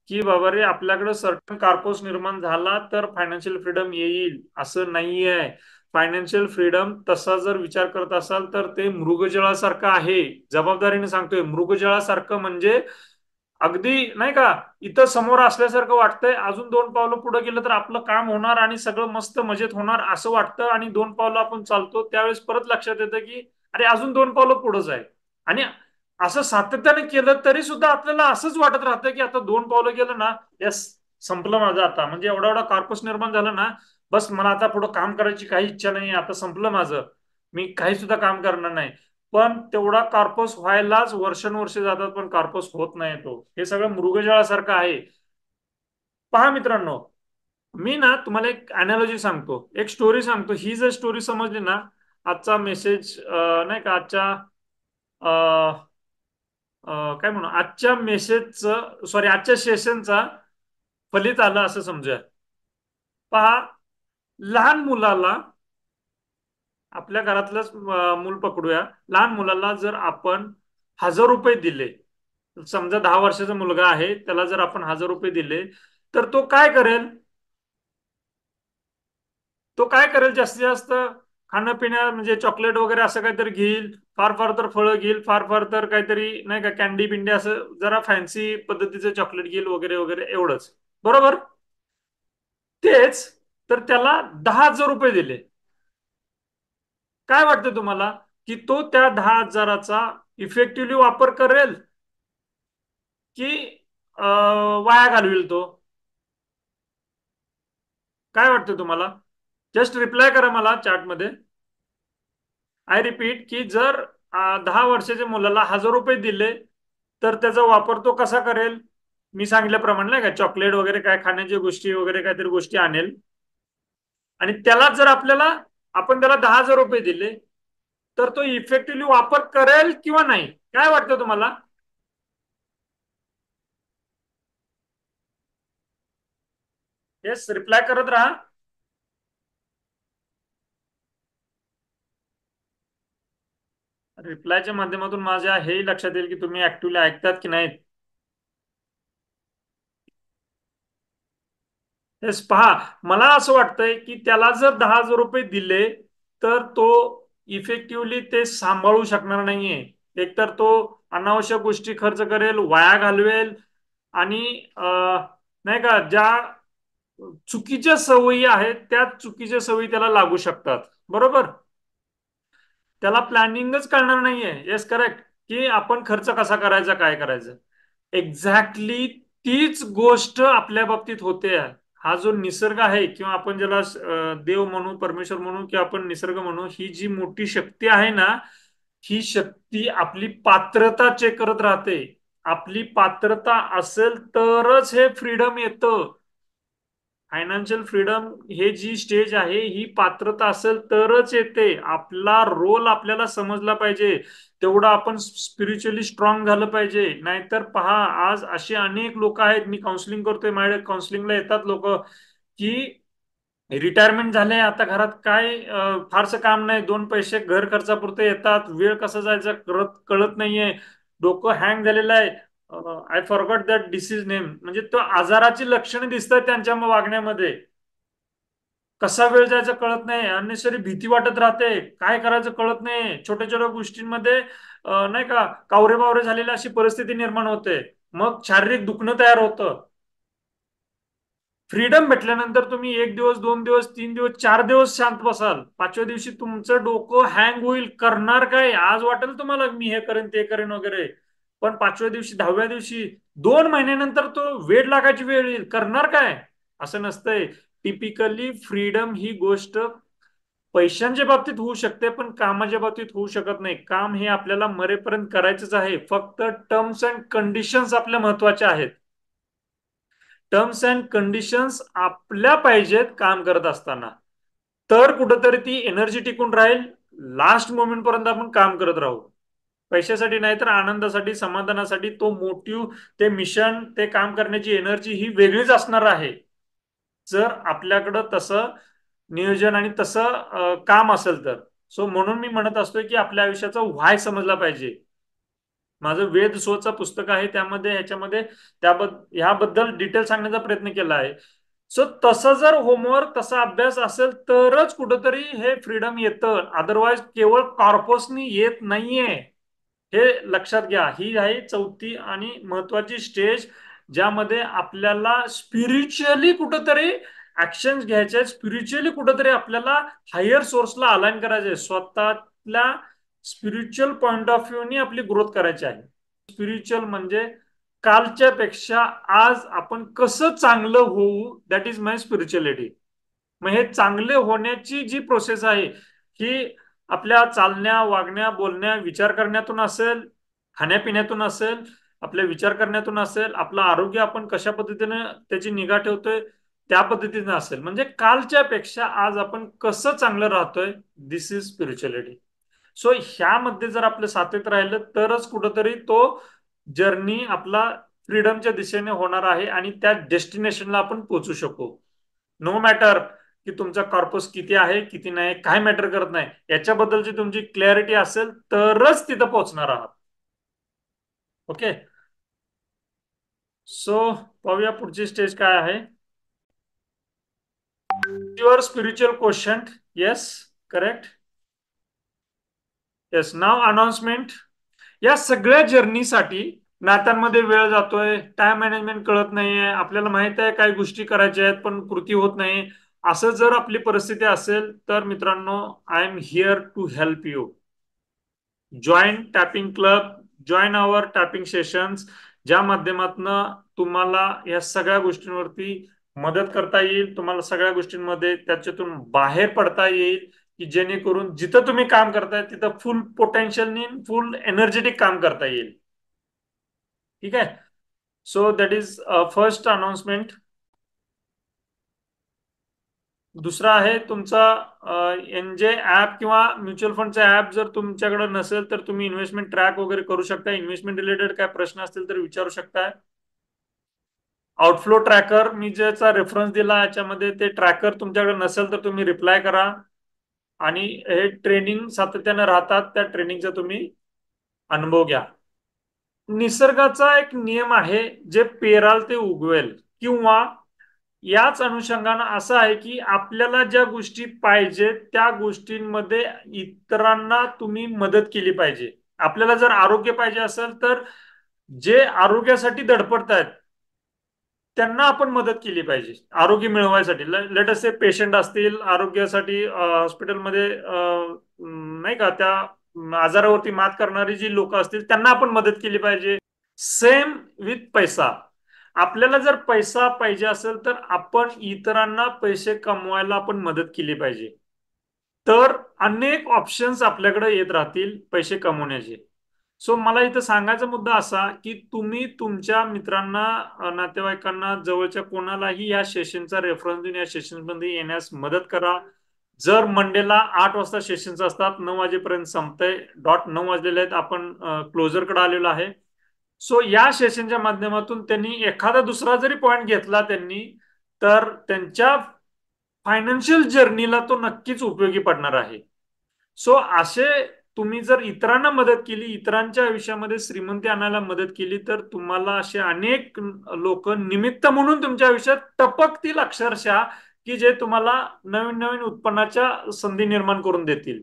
की बाबा रे, आपल्याकडे सर्टन कार्पोस निर्माण झाला तर फायनान्शियल फ्रीडम येईल, असं नाही आहे. फायनान्शियल फ्रीडम तसा जर विचार करत असाल तर ते मृगजळासारखं आहे. जबाबदारीने सांगतोय, मृगजळासारखं म्हणजे अगदी नाही का, इथं समोर असल्यासारखं वाटतंय, अजून दोन पावलं पुढे गेलं तर आपलं काम होणार आणि सगळं मस्त मजेत होणार असं वाटतं, आणि दोन पावलं आपण चालतो त्यावेळेस परत लक्षात येतं की अरे, अजून दोन पावलं पुढेच आहे. आणि असं सातत्याने केलं तरी सुद्धा आपल्याला असंच वाटत राहतं की आता दोन पावलं गेलं ना, यस, संपलं माझं आता, म्हणजे एवढा एवढा कार्पस निर्माण झाला ना, बस मला आता पुढे काम करायची काही इच्छा नाही, आता संपलं माझं, मी काही सुद्धा काम करणार नाही. पण तेवढा कार्पस व्हायलाच वर्षानुवर्ष जातात, पण कार्पस होत नाही. तो हे सगळं मृगजळासारखं आहे. पहा मित्रांनो, मी ना तुम्हाला एक अनालॉजी सांगतो, एक स्टोरी सांगतो. ही जर स्टोरी समजली ना, आजचा मेसेज नाही का, आजच्या काय म्हणू, आजच्या मेसेजचं, सॉरी, आजच्या सेशनचा फलित आलं असं समजूया. पहा, लहान मुलाला, आपल्या घरातलंच मूल पकडूया, लहान मुलाला जर आपण 1,000 रुपये दिले, समजा 10 वर्षाचा मुलगा आहे, त्याला जर आपण 1,000 रुपये दिले, तर तो काय करेल? तो काय करेल जास्तीत जास्त? खाणं पिण्या म्हणजे चॉकलेट वगैरे असं काहीतरी घेईल, फार फार तर फळं घेईल, फार फार तर काहीतरी नाही का कॅन्डी बिंडी असं जरा फॅन्सी पद्धतीचं चॉकलेट घेईल वगैरे वगैरे, एवढंच. बरोबर. तेच तर त्याला 10,000 रुपये दिले. काय वाटतं तुम्हाला, की तो त्या 10,000चा इफेक्टिव्हली वापर करेल की वाया घालवेल तो? काय वाटतं तुम्हाला? जस्ट रिप्लाय करा मला चॅटमध्ये. आय रिपीट, की जर 10 वर्षाच्या मुलाला 1,000 रुपये दिले, तर त्याचा वापर तो कसा करेल? मी सांगितल्याप्रमाणे नाही का, चॉकलेट वगैरे काय खाण्याच्या गोष्टी वगैरे काहीतरी गोष्टी आणेल. आणि त्याला जर आपण त्याला 10,000 रुपये दिले, तर तो इफेक्टिव्हली वापर करेल किंवा नाही? काय वाटतं तुम्हाला? येस, रिप्लाय करत राहा. रिप्लायच्या माध्यमातून माझ्या हेही लक्षात येईल की तुम्ही ऍक्टिव्हली ऐकतात की नाहीत. तेच पहा, मला असं वाटतंय की त्याला जर 10,000 रुपये दिले, तर तो इफेक्टिव्हली ते सांभाळू शकणार नाहीये. एकतर तो अनावश्यक गोष्टी खर्च करेल, वाया घालवेल, आणि नाही का, ज्या चुकीच्या सवयी आहेत त्या चुकीच्या सवयी त्याला लागू शकतात. बरोबर. त्याला प्लॅनिंगच करणार नाहीये. Yes, correct. की आपण खर्च कसा करायचा, काय करायचं. एक्झॅक्टली तीच गोष्ट आपल्या बाबतीत होते. हा जो निसर्ग आहे, किंवा आपण ज्याला देव म्हणू, परमेश्वर म्हणू, किंवा आपण निसर्ग म्हणू, ही जी मोठी शक्ती आहे ना, ही शक्ती आपली पात्रता चेक करत राहते. आपली पात्रता असेल तरच हे फ्रीडम येतं. फायनान्शियल फ्रीडम हे जी स्टेज आहे, ही पात्रता असेल तरच येते. आपला रोल आपल्याला समजला पाहिजे, तेवढं आपण स्पिरिच्युअली स्ट्रॉंग झालं पाहिजे. नाहीतर पहा, आज असे अनेक लोक आहेत, मी काउन्सिलिंग करतोय, माझ्या काउन्सिलिंगला येतात लोक, की रिटायरमेंट झाले, आता घरात काय फारसं काम नाही, दोन पैसे घर खर्चापुरते येतात, वेळ कसा जायचा कळत कळत नाहीये, डोकं हँग झालेलं आहे. I forgot that disease name, म्हणजे तो आजाराची लक्षणे दिसतात त्यांच्या वागण्यामध्ये. कसा वेळ जायचा कळत नाही, अननेसरी भीती वाटत राहते, काय करायचं कळत नाही, छोट्या छोट्या गोष्टींमध्ये नाही का कावरे बावरे झालेली अशी परिस्थिती निर्माण होते. मग शारीरिक दुखणं तयार होतं. फ्रीडम भेटल्यानंतर तुम्ही एक दिवस, दोन दिवस, तीन दिवस, चार दिवस शांत बसाल, पाचव्या दिवशी तुमचं डोकं हँग होईल. करणार काय, आज वाटेल तुम्हाला मी हे करेन ते करेन वगैरे, पण पाचव्या दिवशी, दहाव्या दिवशी, 2 महिन्यानंतर तो वेड लागायची वेळ येईल. करणार काय, असं नसतंय. टिपिकली फ्रीडम ही गोष्ट पैशांच्या बाबतीत होऊ शकते, पण कामाच्या बाबतीत होऊ शकत नाही. काम हे आपल्याला मरेपर्यंत करायचंच आहे, फक्त टर्म्स अँड कंडिशन्स आपल्या महत्वाच्या आहेत. टर्म्स अँड कंडिशन्स आपल्या पाहिजेत काम करत असताना, तर कुठंतरी ती एनर्जी टिकून राहील. लास्ट मोमेंट पर्यंत आपण काम करत राहू. पैशासाठी नाही तर आनंदासाठी, समाधानासाठी. तो मोटिव्ह, ते मिशन, ते काम करण्याची एनर्जी ही वेगळीच असणार आहे, जर आपल्याकडं तसं नियोजन आणि तसं काम असेल तर. सो म्हणून मी म्हणत असतोय की आपल्या आयुष्याचा व्हाय समजला पाहिजे. माझं वेद सोचं पुस्तक आहे, त्यामध्ये ह्याच्यामध्ये ह्याबद्दल डिटेल सांगण्याचा प्रयत्न केला आहे. सो तसं जर होमवर्क, तसा अभ्यास असेल तरच कुठंतरी हे फ्रीडम येतं, अदरवाईज केवळ कॉर्पोसनी येत नाहीये. हे लक्षात घ्या. ही आहे चौथी आणि महत्वाची स्टेज, ज्यामध्ये आपल्याला स्पिरिच्युअली कुठंतरी ऍक्शन घ्यायचे, स्पिरिच्युअली कुठंतरी आपल्याला हायर सोर्सला अलाइन करायचे, स्वतःला स्पिरिच्युअल पॉइंट ऑफ व्ह्यूनी आपली ग्रोथ करायची आहे. स्पिरिच्युअल म्हणजे कालच्या पेक्षा आज आपण कसं चांगलं होऊ, दॅट इज माय स्पिरिच्युअलिटी. मग हे चांगले होण्याची जी प्रोसेस आहे, ही आपल्या चालण्या, वागण्या, बोलण्या, विचार करण्यातून असेल, खाण्यापिण्यातून असेल, आपल्या विचार करण्यातून असेल, आपलं आरोग्य आपण कशा पद्धतीने त्याची निगा ठेवतोय त्या पद्धतीने असेल. म्हणजे कालच्या पेक्षा आज आपण कसं चांगलं राहतोय, दिस इज स्पिरिच्युअलिटी. सो ह्यामध्ये जर आपलं सातत्य राहिलं तरच कुठंतरी तो जर्नी आपला फ्रीडमच्या दिशेने होणार आहे आणि त्या डेस्टिनेशनला आपण पोहोचू शकू. नो मॅटर की तुमचा कॉर्पस किती आहे किती नाही, काय मॅटर करत नाही. याच्याबद्दलची तुमची क्लॅरिटी असेल तरच तिथं पोहोचणार आहात. ओके. सो पाहूया पुढची स्टेज काय आहे. Your spiritual question. Yes, correct. Yes, now announcement. या सगळ्या जर्नीसाठी नात्यांमध्ये वेळ जातोय, टाइम मॅनेजमेंट कळत नाहीये, आपल्याला माहित आहे काही गोष्टी करायच्या आहेत पण कृती होत नाही. असं जर आपली परिस्थिती असेल तर मित्रांनो, I am here to help you. Join tapping club, join our tapping sessions, ज्या माध्यमातून तुम्हाला या सगळ्या गोष्टींवरती मदत करता येईल, तुम्हाला सगळ्या गोष्टींमध्ये त्याच्यातून बाहेर पडता येईल, की जेणेकरून जिथं तुम्ही काम करताय तिथं फुल पोटेन्शियलनी, फुल एनर्जेटिक काम करता येईल. ठीक आहे. So that is first announcement. दुसरा आहे तुमचा एनजे ऍप किंवा म्युच्युअल फंडचा ऍप जर तुमच्याकडे नसेल तर तुम्ही इन्व्हेस्टमेंट ट्रॅक वगैरे करू शकता. इन्व्हेस्टमेंट रिलेटेड काय प्रश्न असतील तर विचारू शकता. आउटफ्लो ट्रॅकर मी ज्याचा रेफरन्स दिला याच्यामध्ये, ते ट्रॅकर तुमच्याकडे नसेल तर तुम्ही रिप्लाय करा. आणि हे ट्रेनिंग सातत्याने राहतात, त्या ट्रेनिंगचा तुम्ही अनुभव घ्या. निसर्गाचा एक नियम आहे, जे पेराल ते उगवेल. किंवा याच अनुषंगानं असं आहे की आपल्याला ज्या गोष्टी पाहिजेत त्या गोष्टींमध्ये इतरांना तुम्ही मदत केली पाहिजे. आपल्याला जर आरोग्य पाहिजे असेल तर जे आरोग्यासाठी धडपडतायत त्यांना आपण मदत केली पाहिजे आरोग्य मिळवायसाठी. लेट अस से पेशंट असतील, आरोग्यासाठी हॉस्पिटलमध्ये नाही का त्या आजारावरती मात करणारी जी लोक असतील त्यांना आपण मदत केली पाहिजे. सेम विथ पैसा. आपल्याला जर पैसा पाहिजे असेल तर आपण इतरांना पैसे कमवायला आपण मदत केली पाहिजे. तर अनेक ऑप्शन्स आपल्याकडे येत राहतील पैसे कमवण्याचे. सो मला इथं सांगायचा मुद्दा असा की तुम्ही तुमच्या मित्रांना, नातेवाईकांना, जवळच्या कोणालाही या सेशनचा रेफरन्स देऊन या सेशन मध्ये येण्यास मदत करा. जर मंडेला 8 वाजता सेशन्स असतात, 9 वाजेपर्यंत संपतंय, डॉट 9 वाजलेले आहेत, आपण क्लोजर कडे आलेलो आहे. सो या सेशनच्या माध्यमातून त्यांनी एखादा दुसरा जरी पॉइंट घेतला त्यांनी, तर त्यांच्या फायनान्शियल जर्नीला तो नक्कीच उपयोगी पडणार आहे. सो असे तुम्ही जर इतरांना मदत केली, इतरांच्या आयुष्यामध्ये श्रीमंती आणायला मदत केली, तर तुम्हाला असे अनेक लोक निमित्त म्हणून तुमच्या आयुष्यात टपकतील अक्षरशः, की जे तुम्हाला नवीन नवीन उत्पन्नाच्या संधी निर्माण करून देतील.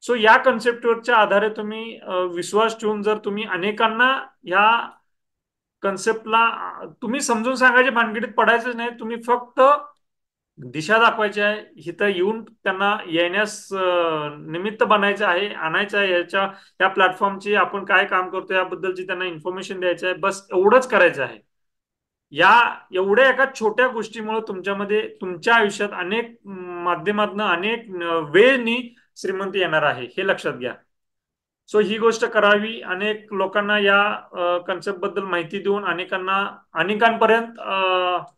सो या कन्सेप्टवरच्या आधारे तुम्ही विश्वास ठेवून जर तुम्ही अनेकांना ह्या कन्सेप्टला तुम्ही समजून सांगायच्या भानगडीत पडायचं नाही, तुम्ही फक्त दिशा दाखवायची आहे, इथं येऊन त्यांना येण्यास निमित्त बनायचं आहे, आणायचं आहे, या प्लॅटफॉर्मची आपण काय काम करतो याबद्दलची त्यांना इन्फॉर्मेशन द्यायचं आहे, बस एवढंच करायचं आहे. या एवढ्या एका छोट्या गोष्टीमुळे तुमच्यामध्ये तुमच्या आयुष्यात अनेक माध्यमातून अनेक वेळनी श्रीमंती येणार आहे, हे लक्षात घ्या. सो ही गोष्ट करावी, अनेक लोकांना या कन्सेप्ट बद्दल माहिती देऊन अनेकांपर्यंत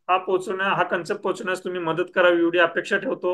हा कन्सेप्ट पोहोचण्यास तुम्ही मदत करावी एवढी अपेक्षा ठेवतो.